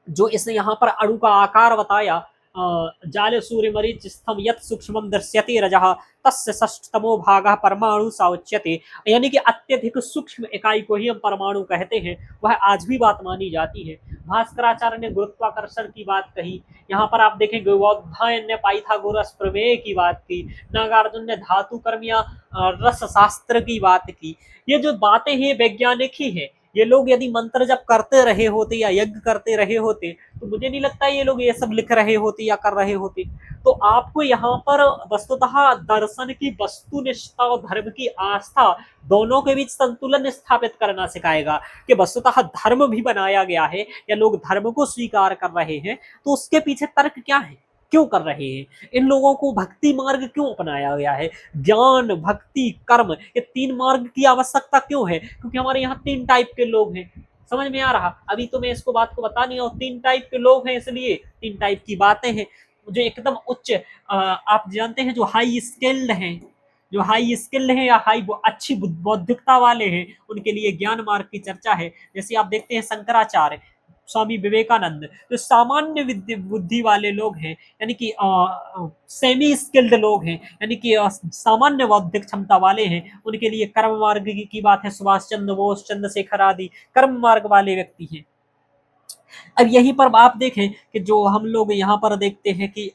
जो इस यहाँ पर अणु का आकार बताया, जाले सूर्य मरीच स्थम यत सूक्ष्मम दृश्यते रजः तस्य षष्ठतमो भागः परमाणु सा उच्यते। यानी कि अत्यधिक सूक्ष्म इकाई को ही हम परमाणु कहते हैं, वह आज भी बात मानी जाती है। भास्कराचार्य ने गुरुत्वाकर्षण की बात कही। यहाँ पर आप देखें गौधायन ने पाइथागोरस प्रमेय की बात की, नागार्जुन ने धातु कर्म या रस शास्त्र की बात की। ये जो बातें हैं वैज्ञानिक ही है। ये लोग यदि मंत्र जब करते रहे होते या यज्ञ करते रहे होते तो मुझे नहीं लगता ये लोग ये सब लिख रहे होते या कर रहे होते। तो आपको यहाँ पर वस्तुतः दर्शन की वस्तुनिष्ठता और धर्म की आस्था दोनों के बीच संतुलन स्थापित करना सिखाएगा कि वस्तुतः धर्म भी बनाया गया है या लोग धर्म को स्वीकार कर रहे हैं तो उसके पीछे तर्क क्या है, क्यों कर रहे हैं, इन लोगों को भक्ति मार्ग क्यों अपनाया गया है, ज्ञान भक्ति कर्म ये तीन मार्ग की आवश्यकता क्यों है, क्योंकि हमारे यहाँ तीन टाइप के लोग हैं। समझ में आ रहा? अभी तो मैं इसको बात को बता नहीं हूँ, तीन टाइप के लोग हैं, इसलिए तीन टाइप की बातें हैं। जो एकदम उच्च आप जानते हैं जो हाई स्किल्ड हैं, जो हाई स्किल्ड हैं या हाई अच्छी बौद्धिकता वाले हैं, उनके लिए ज्ञान मार्ग की चर्चा है। जैसे आप देखते हैं शंकराचार्य, स्वामी विवेकानंद, जो सामान्य बुद्धि वाले लोग हैं, यानी कि सेमी स्किल्ड लोग हैं, यानी कि सामान्य बौद्धिक क्षमता वाले हैं, उनके लिए कर्म मार्ग की बात है। सुभाष चंद्र बोस, चंद्रशेखर आदि कर्म मार्ग वाले व्यक्ति हैं। अब यहीं पर आप देखें कि जो हम लोग यहाँ पर देखते हैं कि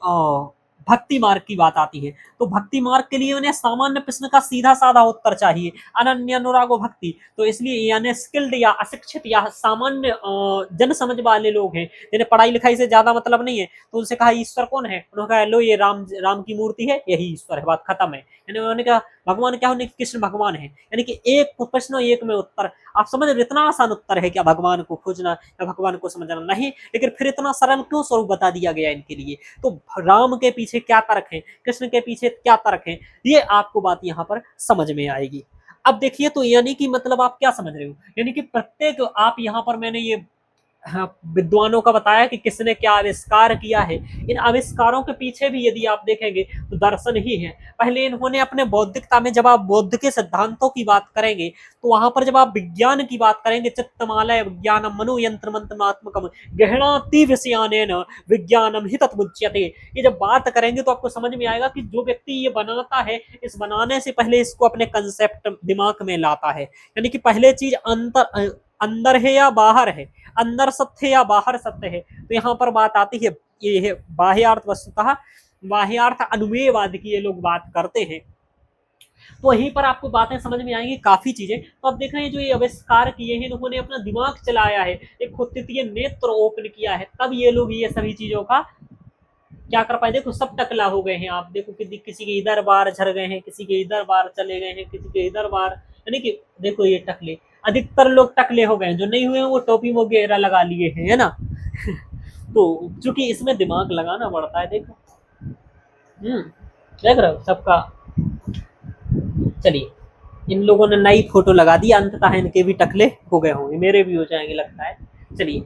भक्ति मार्ग की बात आती है, तो भक्ति मार्ग के लिए उन्हें सामान्य प्रश्न का सीधा साधा उत्तर चाहिए, अनन्य अनुरागो भक्ति। तो इसलिए यानी स्किल्ड या अशिक्षित या सामान्य जन समझ वाले लोग हैं, जिन्हें पढ़ाई लिखाई से ज्यादा मतलब नहीं है, तो उनसे कहा ईश्वर कौन है, उन्होंने कहा लो ये राम की मूर्ति है, यही ईश्वर है, बात खत्म है। यानी उन्होंने कहा भगवान क्या होने, कृष्ण भगवान है। यानी कि एक प्रश्न एक में उत्तर। आप समझ रहे इतना आसान उत्तर है क्या भगवान को खोजना या भगवान को समझना? नहीं, लेकिन फिर इतना सरल क्यों स्वरूप बता दिया गया इनके लिए? तो राम के पीछे क्या तर्क है, कृष्ण के पीछे क्या तर्क है, ये आपको बात यहाँ पर समझ में आएगी। अब देखिए, तो यानी कि मतलब आप क्या समझ रहे हो, यानी कि प्रत्येक आप यहाँ पर मैंने ये विद्वानों का बताया कि किसने क्या आविष्कार किया है। इन आविष्कारों के पीछे भी यदि आप देखेंगे तो दर्शन ही है। पहले इन्होंने अपने बौद्धिकता में, जब आप बौद्ध के सिद्धांतों की बात करेंगे तो वहां पर जब आप विज्ञान की बात करेंगे, चित्तमालय विज्ञानम मनोयंत्र मंत्रमात्मकम गहनाति विषयानेन विज्ञानम ही तत्मुच्यते। ये जब बात करेंगे तो आपको समझ में आएगा कि जो व्यक्ति ये बनाता है, इस बनाने से पहले इसको अपने कंसेप्ट दिमाग में लाता है। यानी कि पहले चीज अंदर है या बाहर है, अंदर सत्य है या बाहर सत्य है। तो यहाँ पर बात आती है, ये है बाह्यार्थ, वस्तुतः बाह्यार्थ अनुमेयवाद की ये लोग बात करते हैं। तो वहीं पर आपको बातें समझ में आएंगी काफी चीजें। तो अब देख रहे हैं जो ये आविष्कार किए हैं, इन्होंने अपना दिमाग चलाया है, एक खुद तृतीय नेत्र ओपन किया है, तब ये लोग ये सभी चीजों का क्या कर पाए। देखो सब टकला हो गए हैं, आप देखो कि किसी के इधर बार झड़ गए हैं, किसी के इधर बार चले गए हैं, किसी के इधर बार, यानी कि देखो ये टकले, अधिकतर लोग टकले हो गए हैं, जो नहीं हुए हैं वो टोपी वगैरह लगा लिए हैं, है ना। तो चूंकि इसमें दिमाग लगाना पड़ता है, देखो देख रहे हो सबका। चलिए, इन लोगों ने नई फोटो लगा दी, अंततः इनके भी टकले हो गए होंगे, मेरे भी हो जाएंगे लगता है। चलिए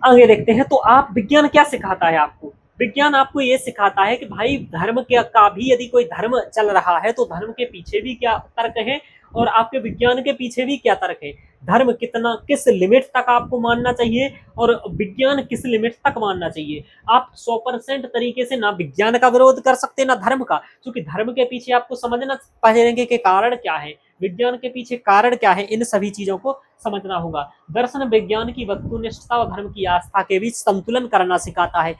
आगे देखते हैं। तो आप विज्ञान क्या सिखाता है आपको? विज्ञान आपको ये सिखाता है कि भाई धर्म का भी यदि कोई धर्म चल रहा है तो धर्म के पीछे भी क्या तर्क है, और आपके विज्ञान के पीछे भी क्या तर्क है। धर्म कितना, किस लिमिट तक आपको मानना चाहिए और विज्ञान किस लिमिट तक मानना चाहिए। आप 100% तरीके से ना विज्ञान का विरोध कर सकते ना धर्म का, क्योंकि धर्म के पीछे आपको समझना पड़ेंगे कि कारण क्या है, विज्ञान के पीछे कारण क्या है, इन सभी चीजों को समझना होगा। दर्शन विज्ञान की वस्तुनिष्ठता और धर्म की आस्था के बीच संतुलन करना सिखाता है।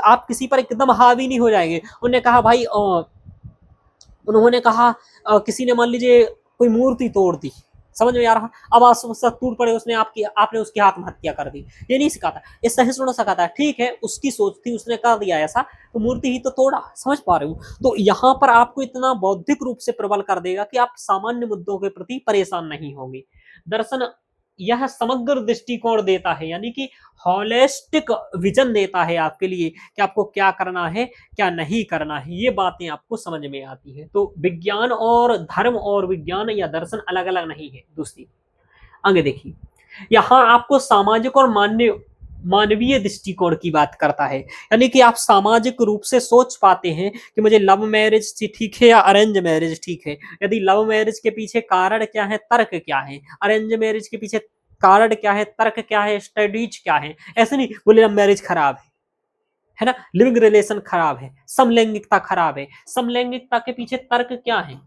आप किसी पर एकदम हावी नहीं हो जाएंगे। उन्होंने कहा भाई उन्होंने कहा किसी ने मान लीजिए कोई मूर्ति तोड़ दी, समझ में आ रहा, अब आप टूट पड़े, उसने आपने उसकी आत्महत्या कर दी, ये नहीं सिखाता, ये सहिष्णुता सिखाता है। ठीक है, उसकी सोच थी, उसने कर दिया ऐसा, तो मूर्ति ही तो तोड़ा, समझ पा रहे हो। तो यहाँ पर आपको इतना बौद्धिक रूप से प्रबल कर देगा कि आप सामान्य मुद्दों के प्रति परेशान नहीं होंगे। दर्शन यह समग्र दृष्टिकोण देता है, यानी कि हॉलिस्टिक विजन देता है आपके लिए कि आपको क्या करना है क्या नहीं करना है, ये बातें आपको समझ में आती है। तो विज्ञान और धर्म और विज्ञान या दर्शन अलग अलग नहीं है। दूसरी आगे देखिए, यहाँ आपको सामाजिक और मान्य मानवीय दृष्टिकोण की बात करता है, यानी कि आप सामाजिक रूप से सोच पाते हैं कि मुझे लव मैरिज ठीक है या अरेंज मैरिज ठीक है। यदि लव मैरिज के पीछे कारण क्या है, तर्क क्या है, अरेंज मैरिज के पीछे कारण क्या है, तर्क क्या है, स्टडीज क्या है। ऐसे नहीं बोले लव मैरिज खराब है ना, लिविंग रिलेशन खराब है, समलैंगिकता खराब है। समलैंगिकता के पीछे तर्क क्या है,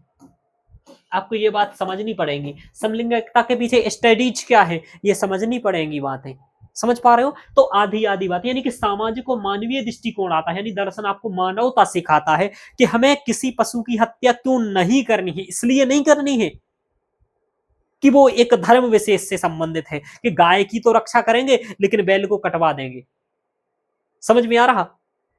आपको ये बात समझनी पड़ेगी। समलैंगिकता के पीछे स्टडीज क्या है, ये समझनी पड़ेंगी बातें। समझ पा रहे हो? तो आधी आधी बात, यानी कि सामाजिक और मानवीय दृष्टिकोण आता है, यानी दर्शन आपको मानवता सिखाता है कि हमें किसी पशु की हत्या क्यों नहीं करनी है। इसलिए नहीं करनी है कि वो एक धर्म विशेष से संबंधित है, कि गाय की तो रक्षा करेंगे लेकिन बैल को कटवा देंगे। समझ में आ रहा?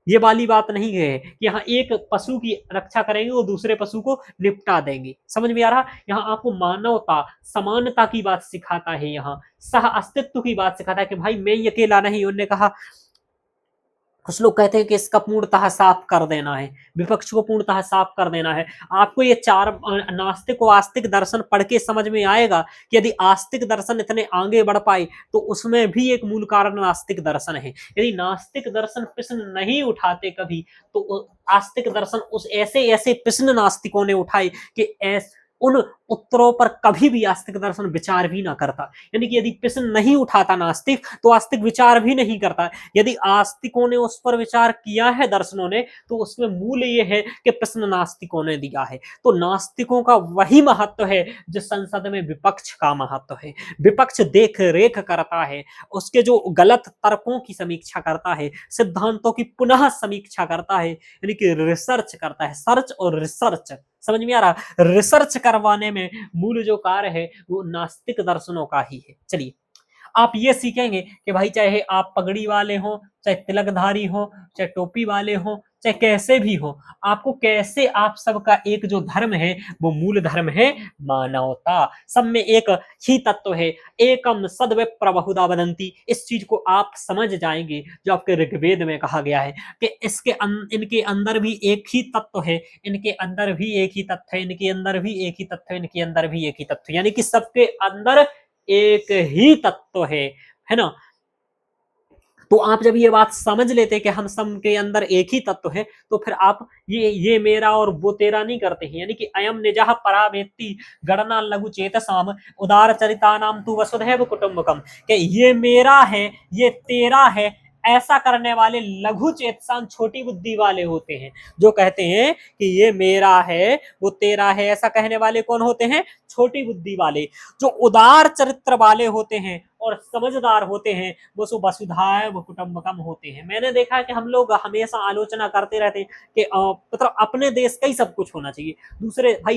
ये वाली बात नहीं है कि यहाँ एक पशु की रक्षा करेंगे और दूसरे पशु को निपटा देंगे। समझ में आ रहा? यहाँ आपको मानवता, समानता की बात सिखाता है, यहाँ सह अस्तित्व की बात सिखाता है कि भाई मैं ये अकेला नहीं। उन्होंने कहा, कुछ लोग कहते हैं कि इसका पूर्णतः साफ कर देना है, विपक्ष को पूर्णतः साफ कर देना है। आपको ये चार नास्तिक और आस्तिक दर्शन पढ़ के समझ में आएगा कि यदि आस्तिक दर्शन इतने आगे बढ़ पाए तो उसमें भी एक मूल कारण नास्तिक दर्शन है। यदि नास्तिक दर्शन प्रश्न नहीं उठाते कभी, तो आस्तिक दर्शन उस ऐसे ऐसे प्रश्न नास्तिकों ने उठाए कि उन उत्तरों पर कभी भी आस्तिक दर्शन विचार भी ना करता। यानी कि यदि प्रश्न नहीं उठाता नास्तिक, तो आस्तिक विचार भी नहीं करता। यदि आस्तिकों ने उस पर विचार किया है दर्शनों ने, तो उसमें मूल ये है कि प्रश्न नास्तिकों ने दिया है। तो नास्तिकों का वही महत्व है जो संसद में विपक्ष का महत्व है। विपक्ष देख रेख करता है, उसके जो गलत तर्कों की समीक्षा करता है, सिद्धांतों की पुनः समीक्षा करता है, यानी कि रिसर्च करता है। सर्च और रिसर्च, समझ में आ रहा? रिसर्च करवाने में मूल जो कार्य है वो नास्तिक दर्शनों का ही है। चलिए, आप ये सीखेंगे कि भाई चाहे आप पगड़ी वाले हो, चाहे तिलकधारी हो, चाहे टोपी वाले हो, चाहे कैसे भी हो, आपको कैसे आप सबका एक जो धर्म है वो मूल धर्म है मानवता। सब में एक ही तत्व है, एकम सद्विप्र बहुधा वदन्ति। इस चीज को आप समझ जाएंगे जो आपके ऋग्वेद में कहा गया है कि इनके अंदर भी एक ही तत्व है, इनके अंदर भी एक ही तत्व है, इनके अंदर भी एक ही तत्व है, इनके अंदर भी एक ही तत्व, यानी कि सबके अंदर एक ही तत्व है ना। तो आप जब ये बात समझ लेते कि हम सब के अंदर एक ही तत्व है, तो फिर आप ये मेरा और वो तेरा नहीं करते हैं। यानी कि अयम निजः परा वेत्ति गणना लघु चेतसाम उदार चरिता नाम तू वसुधैव कुटुंबकम, कि ये मेरा है, ये तेरा है, ऐसा करने वाले लघु चेतसान छोटी बुद्धि वाले होते हैं। जो कहते हैं कि ये मेरा है वो तेरा है, ऐसा कहने वाले कौन होते हैं? छोटी बुद्धि वाले। जो उदार चरित्र वाले होते हैं और समझदार होते हैं वो सो वसुधैव कुटुंबकम होते हैं। मैंने देखा है कि हम लोग हमेशा आलोचना करते रहते हैं कि मतलब अपने देश का ही सब कुछ होना चाहिए।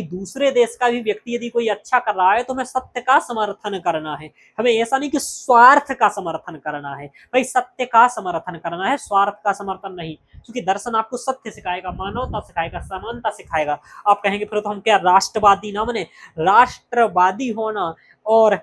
दूसरे देश का भी व्यक्ति यदि कोई अच्छा कर रहा है तो हमें सत्य का समर्थन करना है। हमें ऐसा नहीं कि स्वार्थ का समर्थन करना है, भाई सत्य का समर्थन करना है, स्वार्थ का समर्थन नहीं। क्योंकि दर्शन आपको सत्य सिखाएगा, मानवता सिखाएगा, समानता सिखाएगा। आप कहेंगे फिर तो हम क्या राष्ट्रवादी ना बने? राष्ट्रवादी होना और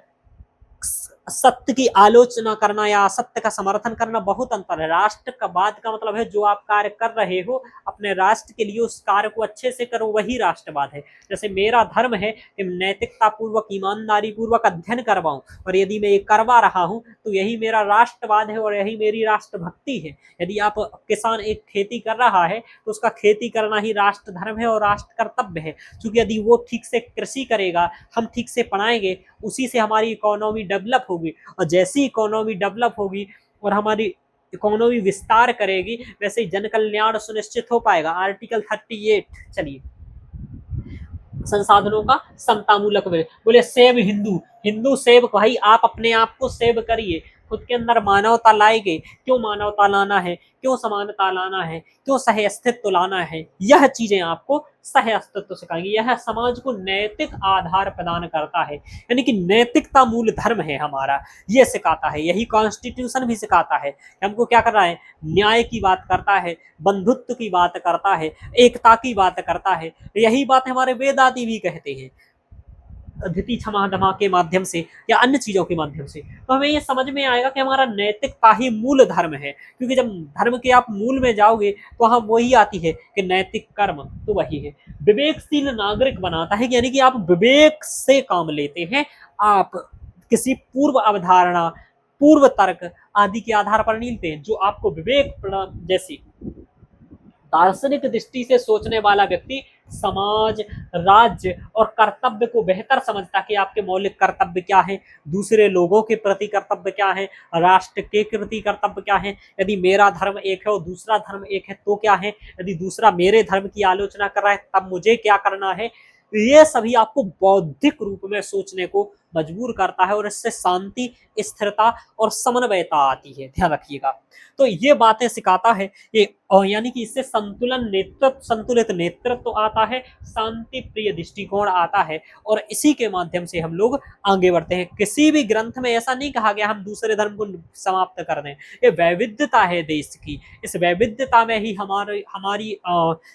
सत्य की आलोचना करना या सत्य का समर्थन करना बहुत अंतर है। राष्ट्रवाद का मतलब है जो आप कार्य कर रहे हो अपने राष्ट्र के लिए, उस कार्य को अच्छे से करो, वही राष्ट्रवाद है। जैसे मेरा धर्म है कि नैतिकता पूर्वक, ईमानदारी पूर्वक अध्ययन करवाऊं, और यदि मैं ये करवा रहा हूं तो यही मेरा राष्ट्रवाद है और यही मेरी राष्ट्रभक्ति है। यदि आप किसान एक खेती कर रहा है तो उसका खेती करना ही राष्ट्र धर्म है और राष्ट्र कर्तव्य है। क्योंकि यदि वो ठीक से कृषि करेगा, हम ठीक से पढ़ाएंगे, उसी से हमारी इकोनॉमी डेवलप होगी, और जैसी इकोनॉमी डेवलप होगी और हमारी इकोनॉमी विस्तार करेगी, वैसे ही जन कल्याण सुनिश्चित हो पाएगा। आर्टिकल 38, चलिए, संसाधनों का समतामूलक बोले सेव हिंदू, हिंदू सेव, भाई आप अपने आप को सेव करिए, खुद के अंदर मानवता लाएंगे। क्यों मानवता लाना है, क्यों समानता लाना है, क्यों सह अस्तित्व लाना है, यह चीजें आपको सह अस्तित्व सिखाएंगे। यह समाज को नैतिक आधार प्रदान करता है, यानी कि नैतिकता मूल धर्म है हमारा, ये सिखाता है। यही कॉन्स्टिट्यूशन भी सिखाता है। हमको क्या करना है? न्याय की बात करता है, बंधुत्व की बात करता है, एकता की बात करता है। यही बात हमारे वेद आदि भी कहते हैं, अदिति क्षमा दमा के माध्यम से या अन्य चीजों के माध्यम से। तो हमें ये समझ में आएगा कि हमारा नैतिकता ही मूल धर्म है। क्योंकि जब धर्म के आप मूल में जाओगे तो वहां वही आती है कि नैतिक कर्म तो वही है। विवेकशील नागरिक बनाता है, यानी कि आप विवेक से काम लेते हैं, आप किसी पूर्व अवधारणा पूर्व तर्क आदि के आधार पर नहीं लेते हैं। जो आपको विवेक जैसी दार्शनिक दृष्टि से सोचने वाला व्यक्ति समाज, राज्य और कर्तव्य को बेहतर समझता कि आपके मौलिक कर्तव्य क्या है, दूसरे लोगों के प्रति कर्तव्य क्या है, राष्ट्र के प्रति कर्तव्य क्या है, यदि मेरा धर्म एक है और दूसरा धर्म एक है तो क्या है, यदि दूसरा मेरे धर्म की आलोचना कर रहा है तब मुझे क्या करना है। ये सभी आपको बौद्धिक रूप में सोचने को मजबूर करता है और इससे शांति, स्थिरता और समन्वयता आती है, ध्यान रखिएगा। तो ये बातें सिखाता है ये, यानी कि इससे संतुलित नेतृत्व आता है, शांति प्रिय दृष्टिकोण आता है और इसी के माध्यम से हम लोग आगे बढ़ते हैं। किसी भी ग्रंथ में ऐसा नहीं कहा गया हम दूसरे धर्म को समाप्त कर दें। ये वैविध्यता है देश की, इस वैविध्यता में ही हमारी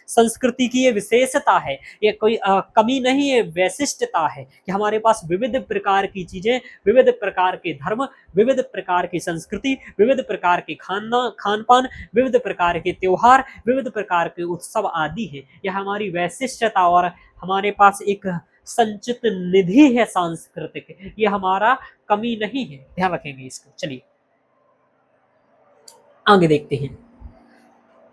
संस्कृति की ये विशेषता है, ये कोई कमी नहीं है, वैशिष्टता है कि हमारे पास विविध प्रकार की चीजें, विविध प्रकार के धर्म, विविध प्रकार की संस्कृति, विविध प्रकार के खान पान, विविध प्रकार के त्योहार, विविध प्रकार के उत्सव आदि है। यह हमारी वैशिष्टता और हमारे पास एक संचित निधि है सांस्कृतिक, ये हमारा कमी नहीं है, ध्यान रखेंगे इसको। चलिए आगे देखते हैं।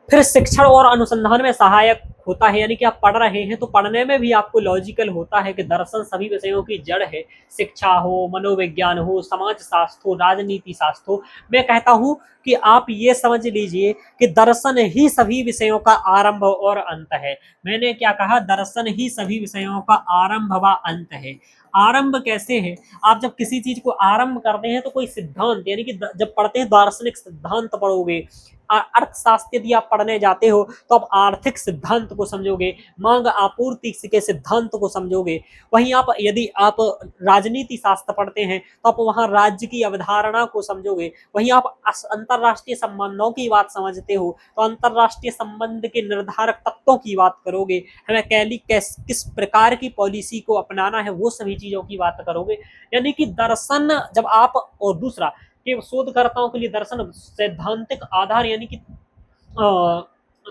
फिर शिक्षण और अनुसंधान में सहायक होता है, यानी कि आप पढ़ रहे हैं तो पढ़ने में भी आपको लॉजिकल होता है कि दर्शन सभी विषयों की जड़ है। शिक्षा हो, मनोविज्ञान हो, समाज शास्त्र हो, राजनीति शास्त्र हो, मैं कहता हूं कि आप ये समझ लीजिए कि दर्शन ही सभी विषयों का आरंभ और अंत है। मैंने क्या कहा, दर्शन ही सभी विषयों का आरंभ व अंत है। आरंभ कैसे है, आप जब किसी चीज को आरंभ करते हैं तो कोई सिद्धांत, यानी कि जब पढ़ते हैं दार्शनिक सिद्धांत पढ़ोगे, अर्थशास्त्र यदि आप पढ़ने जाते हो तो आप आर्थिक सिद्धांत को समझोगे, मांग आपूर्ति के सिद्धांत को समझोगे। वहीं आप यदि आप राजनीति शास्त्र पढ़ते हैं तो आप वहां राज्य की अवधारणा को समझोगे। वहीं आप अंतरराष्ट्रीय संबंधों की बात समझते हो तो अंतरराष्ट्रीय संबंध के निर्धारक तत्वों की बात करोगे, हमें किस प्रकार की पॉलिसी को अपनाना है वो सभी चीजों की बात करोगे। यानी कि दर्शन जब आप, और दूसरा कि शोधकर्ताओं के लिए दर्शन सैद्धांतिक आधार यानी कि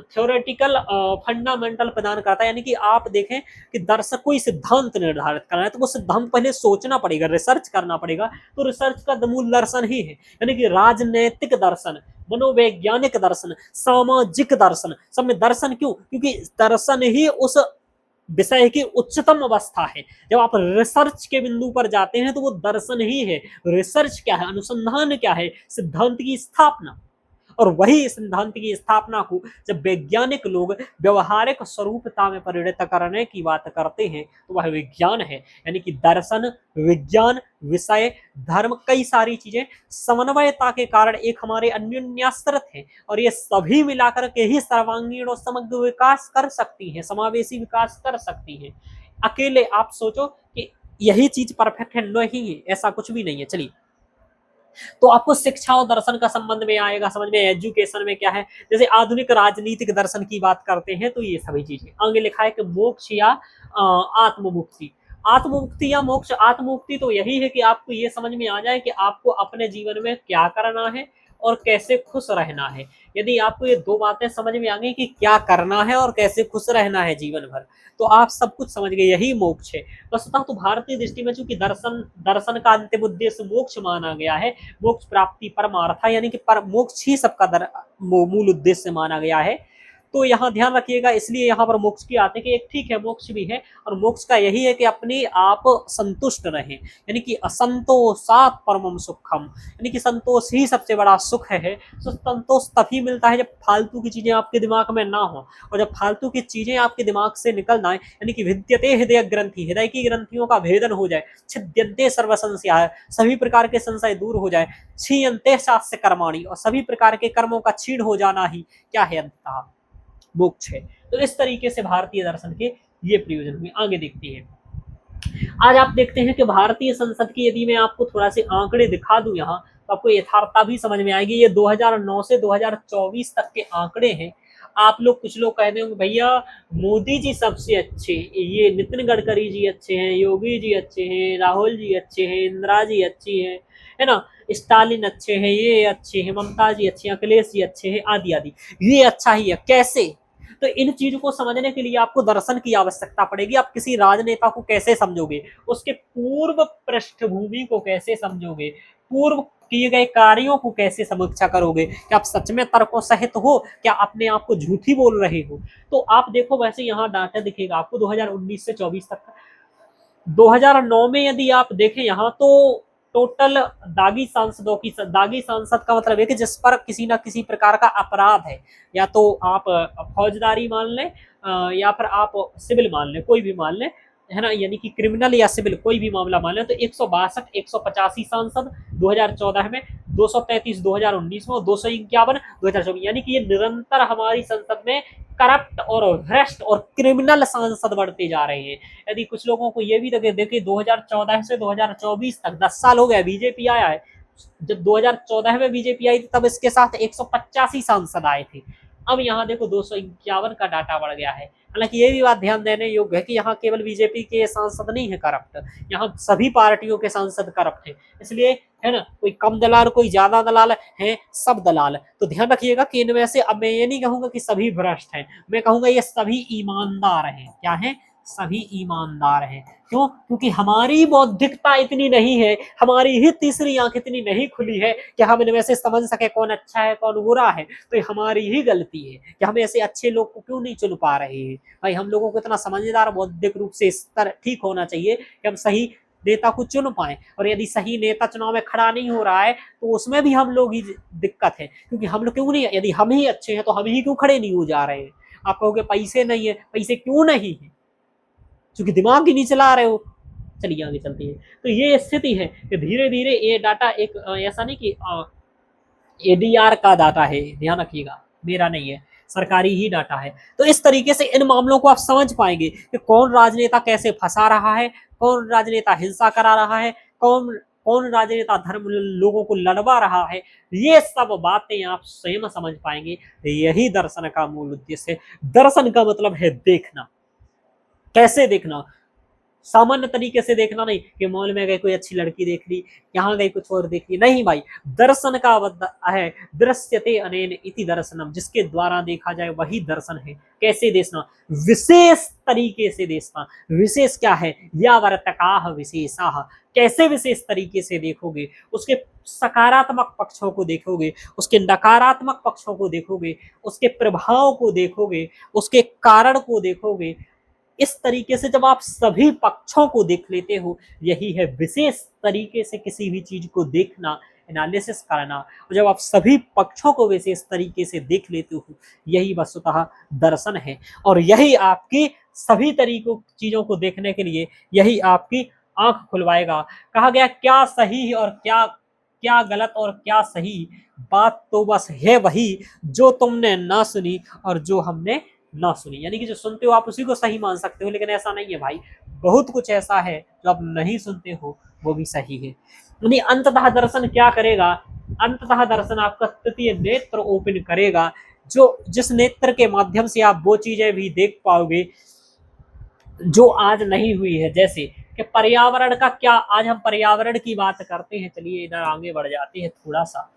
थ्योरेटिकल फंडामेंटल प्रदान करता है। यानी कि आप देखें कि दर्शक कोई सिद्धांत निर्धारित करना है तो वो सिद्धांत पहले सोचना पड़ेगा, रिसर्च करना पड़ेगा, तो रिसर्च का मूल दर्शन ही है। यानी कि राजनैतिक दर्शन, मनोवैज्ञानिक दर्शन, सामाजिक दर्शन, सब में दर्शन क्यों, क्योंकि दर्शन ही उस विषय की उच्चतम अवस्था है। जब आप रिसर्च के बिंदु पर जाते हैं तो वो दर्शन ही है। रिसर्च क्या है, अनुसंधान क्या है, सिद्धांत की स्थापना। और वही सिद्धांत की स्थापना को जब वैज्ञानिक लोग व्यवहारिक स्वरूपता में परिणत करने की बात करते हैं तो वह विज्ञान है। यानी कि दर्शन, विज्ञान, विषय, धर्म, कई सारी चीजें समन्वयता के कारण एक हमारे अन्योन्याश्रित हैं और ये सभी मिलाकर के ही सर्वांगीण और समग्र विकास कर सकती हैं, समावेशी विकास कर सकती हैं। अकेले आप सोचो कि यही चीज परफेक्ट है, नहीं है, ऐसा कुछ भी नहीं है। चलिए, तो आपको शिक्षा और दर्शन का संबंध में आएगा समझ में, एजुकेशन में क्या है। जैसे आधुनिक राजनीतिक दर्शन की बात करते हैं तो ये सभी चीजें आगे लिखा है कि मोक्ष या आत्ममुक्ति। आत्ममुक्ति या मोक्ष, आत्ममुक्ति तो यही है कि आपको ये समझ में आ जाए कि आपको अपने जीवन में क्या करना है और कैसे खुश रहना है। यदि आपको ये दो बातें समझ में आ गई कि क्या करना है और कैसे खुश रहना है जीवन भर, तो आप सब कुछ समझ गए, यही मोक्ष है। वस्तुतः तो भारतीय दृष्टि में चूंकि दर्शन का अंतिम उद्देश्य मोक्ष माना गया है, मोक्ष प्राप्ति परमार्थ, यानी कि मोक्ष ही सबका मूल उद्देश्य माना गया है। तो यहाँ ध्यान रखिएगा, इसलिए यहाँ पर मोक्ष की आते कि एक ठीक है मोक्ष भी है और मोक्ष का यही है कि अपने आप संतुष्ट रहें, यानी कि असंतोषात परमम सुखम, यानी कि संतोष ही सबसे बड़ा सुख है। तो संतोष तभी मिलता है जब फालतू की चीजें आपके दिमाग में ना हो, और जब फालतू की चीजें आपके दिमाग से निकल जाए, यानी कि विद्यते हृदय ग्रंथि, हृदय की ग्रंथियों का भेदन हो जाए, छिद्यन्ते सर्व संशय, सभी प्रकार के संशय दूर हो जाए, क्षीयन्ते शास्त्र कर्माणि, और सभी प्रकार के कर्मों का क्षीण हो जाना ही क्या है, अंततः मोक्ष है। तो इस तरीके से भारतीय दर्शन के ये प्रयोजन हुए। आगे देखते हैं, आज आप देखते हैं कि भारतीय संसद की यदि मैं आपको थोड़ा से आंकड़े दिखा दूं यहाँ, तो आपको यथार्थता भी समझ में आएगी। ये 2009 से 2024 तक के आंकड़े हैं। आप लोग, कुछ लोग कहते होंगे भैया मोदी जी सबसे अच्छे, ये नितिन गडकरी जी अच्छे हैं, योगी जी अच्छे हैं, राहुल जी अच्छे हैं, इंदिरा जी अच्छी है ना, स्टालिन अच्छे हैं, ये अच्छे हैं, ममता जी अच्छे हैं, अखिलेश जी अच्छे हैं, आदि आदि। ये अच्छा ही है, कैसे? तो इन चीजों को समझने के लिए आपको दर्शन की आवश्यकता पड़ेगी। आप किसी राजनेता को कैसे समझोगे, उसके पूर्व पृष्ठभूमि को कैसे समझोगे, पूर्व किए गए कार्यों को कैसे समीक्षा करोगे? क्या आप सच में तर्कों सहित हो? क्या अपने आप को झूठी बोल रहे हो? तो आप देखो, वैसे यहाँ डाटा दिखेगा आपको 2019 से 24 तक का। 2009 में यदि आप देखें यहाँ, तो टोटल दागी सांसद का मतलब है कि जिस पर किसी ना किसी प्रकार का अपराध है, या तो आप फौजदारी मान लें, या फिर आप सिविल मान लें, कोई भी मान लें, है ना, यानी कि क्रिमिनल या सिविल कोई भी मामला मान लें, तो 162 185 सांसद 2014 में, 233 2019 में, और 251 2024, यानी कि ये निरंतर हमारी संसद में करप्ट और भ्रष्ट और क्रिमिनल सांसद बढ़ते जा रहे हैं। यदि कुछ लोगों को ये भी देखिए, 2014 से 2024 तक 10 साल हो गए, बीजेपी आया है। जब 2014 में बीजेपी आई थी तब इसके साथ 185 सांसद आए थे। अब यहाँ देखो 251 का डाटा बढ़ गया है। हालांकि ये भी बात ध्यान देने योग्य है कि यहाँ केवल बीजेपी के सांसद नहीं है करप्ट, यहाँ सभी पार्टियों के सांसद करप्ट है। इसलिए, है ना, कोई कम दलाल कोई ज्यादा दलाल है, सब दलाल। तो ध्यान रखिएगा कि इनमें से, अब मैं ये नहीं कहूंगा कि सभी भ्रष्ट हैं, मैं कहूंगा ये सभी ईमानदार हैं। क्या है? सभी ईमानदार हैं। क्यों? क्योंकि हमारी बौद्धिकता इतनी नहीं है, हमारी ही तीसरी आंख इतनी नहीं खुली है कि हम इनमें से समझ सके कौन अच्छा है कौन बुरा है। तो ये हमारी ही गलती है कि हम ऐसे अच्छे लोग को क्यों नहीं चुन पा रहे हैं। भाई, हम लोगों को इतना समझदार बौद्धिक रूप से स्तर ठीक होना चाहिए कि हम सही नेता को चुन पाए। और यदि सही नेता चुनाव में खड़ा नहीं हो रहा है तो उसमें भी हम लोग ही दिक्कत है, क्योंकि हम लोग क्यों नहीं, यदि हम ही अच्छे हैं तो हम ही क्यों खड़े नहीं हो जा रहे हैं? आप कहोगे पैसे नहीं है, पैसे क्यों नहीं है? क्योंकि दिमाग ही नहीं चला रहे हो। चलिए आगे चलते हैं। तो ये स्थिति है कि धीरे धीरे ये डाटा एक ऐसा नहीं कि एडीआर का डाटा है, ध्यान रखिएगा, मेरा नहीं है, सरकारी ही डाटा है। तो इस तरीके से इन मामलों को आप समझ पाएंगे कि कौन राजनेता कैसे फंसा रहा है, कौन राजनेता हिंसा करा रहा है, कौन कौन राजनेता धर्म लोगों को लड़वा रहा है। ये सब बातें आप स्वयं समझ पाएंगे। यही दर्शन का मूल उद्देश्य है। दर्शन का मतलब है देखना। कैसे देखना? सामान्य तरीके से देखना नहीं कि मॉल में गए कोई अच्छी लड़की देख ली, यहाँ गई कुछ और देख ली, नहीं भाई। दर्शन का है दृश्यते अनेन इति दर्शनम, जिसके द्वारा देखा जाए वही दर्शन है। कैसे देखना? विशेष तरीके से देखना। विशेष क्या है? या वर्तकाह विशेषाह। कैसे विशेष तरीके से देखोगे? उसके सकारात्मक पक्षों को देखोगे, उसके नकारात्मक पक्षों को देखोगे, उसके प्रभाव को देखोगे, उसके कारण को देखोगे। इस तरीके से जब आप सभी पक्षों को देख लेते हो, यही है विशेष तरीके से किसी भी चीज को देखना, एनालिसिस करना। और जब आप सभी पक्षों को विशेष तरीके से देख लेते हो, यही वस्तुतः दर्शन है। और यही आपकी सभी तरीकों चीजों को देखने के लिए यही आपकी आंख खुलवाएगा। कहा गया क्या सही और क्या क्या गलत और क्या सही, बात तो बस है वही जो तुमने ना सुनी और जो हमने ना सुनी। यानी कि जो सुनते हो आप उसी को सही मान सकते हो, लेकिन ऐसा नहीं है भाई। बहुत कुछ ऐसा है जो आप नहीं सुनते हो वो भी सही है। यानी अंततः दर्शन क्या करेगा? अंततः दर्शन आपका तृतीय नेत्र ओपन करेगा, जो जिस नेत्र के माध्यम से आप वो चीजें भी देख पाओगे जो आज नहीं हुई है। जैसे कि पर्यावरण का क्या, आज हम पर्यावरण की बात करते हैं। चलिए इधर आगे बढ़ जाते हैं थोड़ा सा।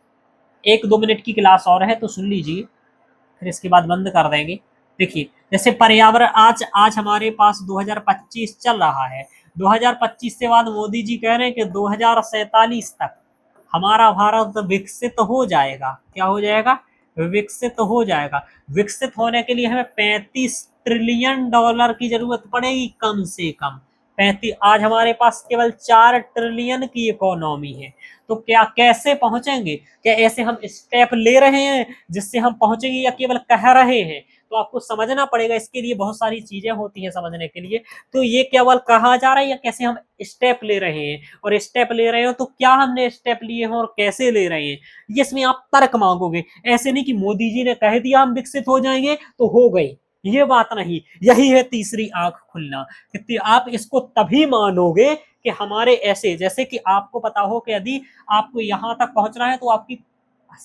1-2 मिनट की क्लास और है तो सुन लीजिए, फिर इसके बाद बंद कर देंगे। देखिए, जैसे पर्यावरण, आज आज हमारे पास 2025 चल रहा है। 2025 के बाद मोदी जी कह रहे हैं कि 2047 तक हमारा भारत विकसित हो जाएगा। क्या हो जाएगा? विकसित हो जाएगा। विकसित होने के लिए हमें 35 ट्रिलियन डॉलर की जरूरत पड़ेगी कम से कम। 35। आज हमारे पास केवल 4 ट्रिलियन की इकोनॉमी है। तो क्या कैसे पहुंचेंगे? क्या ऐसे हम स्टेप ले रहे हैं जिससे हम पहुंचेंगे, या केवल कह रहे हैं? तो आपको समझना पड़ेगा, इसके लिए बहुत सारी चीजें होती हैं समझने के लिए। तो ये केवल कहा जा रहा है या कैसे हम स्टेप ले रहे हैं? और स्टेप ले रहे हो तो क्या हमने स्टेप लिए हैं और कैसे ले रहे हैं, ये इसमें आप तर्क मांगोगे। ऐसे नहीं कि मोदी जी ने कह दिया हम विकसित हो जाएंगे तो हो गई, ये बात नहीं। यही है तीसरी आंख खुलना, कि आप इसको तभी मानोगे कि हमारे ऐसे, जैसे कि आपको पता हो कि यदि आपको यहां तक पहुंचना है तो आपकी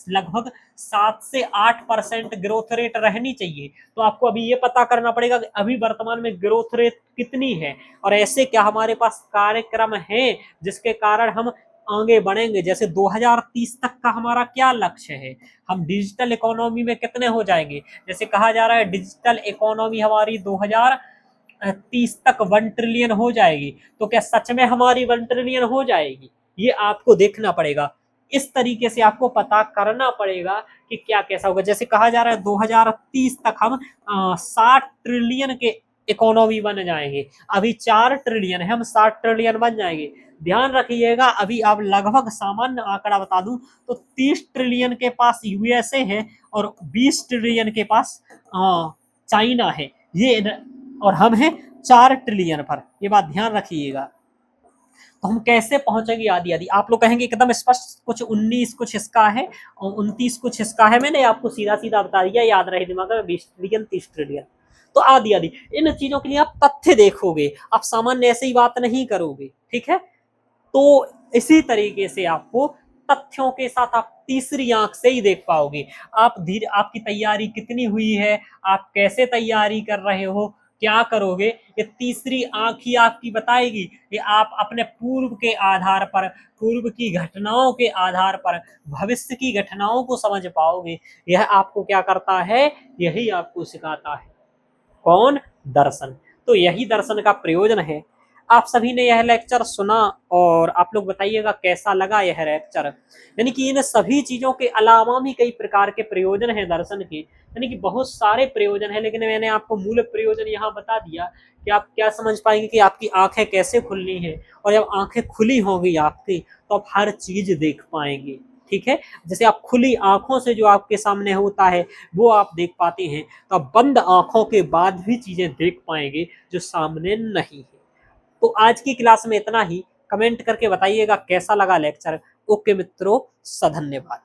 लगभग 7 से 8% ग्रोथ रेट रहनी चाहिए। तो आपको अभी ये पता करना पड़ेगा कि अभी वर्तमान में ग्रोथ रेट कितनी है, और ऐसे क्या हमारे पास कार्यक्रम है जिसके कारण हम आगे बढ़ेंगे। जैसे 2030 तक का हमारा क्या लक्ष्य है, हम डिजिटल इकोनॉमी में कितने हो जाएंगे। जैसे कहा जा रहा है डिजिटल इकोनॉमी हमारी 2030 तक 1 ट्रिलियन हो जाएगी। तो क्या सच में हमारी 1 ट्रिलियन हो जाएगी? ये आपको देखना पड़ेगा। इस तरीके से आपको पता करना पड़ेगा कि क्या कैसा होगा। जैसे कहा जा रहा है 2030 तक हम 60 ट्रिलियन के इकोनॉमी बन जाएंगे। अभी 4 ट्रिलियन है, हम 60 ट्रिलियन बन जाएंगे। ध्यान रखिएगा, अभी आप लगभग सामान्य आंकड़ा बता दूं तो 30 ट्रिलियन के पास यूएसए है और 20 ट्रिलियन के पास चाइना है। ये और हम हैं 4 ट्रिलियन पर, ये बात ध्यान रखिएगा। तो हम कैसे पहुंचेंगे आदि आदि, आप लोग कहेंगे एकदम स्पष्ट, कुछ 19 कुछ इसका है और 29 कुछ इसका है। मैंने आपको सीधा सीधा बता दिया, याद रहे दिमाग में, 20 ट्रिलियन 30 ट्रिलियन। तो आदि आदि इन चीजों के लिए आप तथ्य देखोगे, आप सामान्य ऐसे ही बात नहीं करोगे, ठीक है। तो इसी तरीके से आपको तथ्यों के साथ आप तीसरी आंख से ही देख पाओगे। आप धीरे, आपकी तैयारी कितनी हुई है, आप कैसे तैयारी कर रहे हो, क्या करोगे, ये तीसरी आंख ही आपकी बताएगी। कि आप अपने पूर्व के आधार पर, पूर्व की घटनाओं के आधार पर भविष्य की घटनाओं को समझ पाओगे। यह आपको क्या करता है, यही आपको सिखाता है। कौन? दर्शन। तो यही दर्शन का प्रयोजन है। आप सभी ने यह लेक्चर सुना और आप लोग बताइएगा कैसा लगा यह लेक्चर। यानी कि इन सभी चीजों के अलावा भी कई प्रकार के प्रयोजन हैं दर्शन के, यानी कि बहुत सारे प्रयोजन हैं, लेकिन मैंने आपको मूल प्रयोजन यहाँ बता दिया कि आप क्या समझ पाएंगे कि आपकी आंखें कैसे खुलनी है। और जब आंखें खुली होंगी आपकी तो आप हर चीज देख पाएंगे, ठीक है। जैसे आप खुली आंखों से जो आपके सामने होता है वो आप देख पाते हैं, तो आप बंद आंखों के बाद भी चीजें देख पाएंगे जो सामने नहीं है। तो आज की क्लास में इतना ही। कमेंट करके बताइएगा कैसा लगा लेक्चर। ओके मित्रों, धन्यवाद।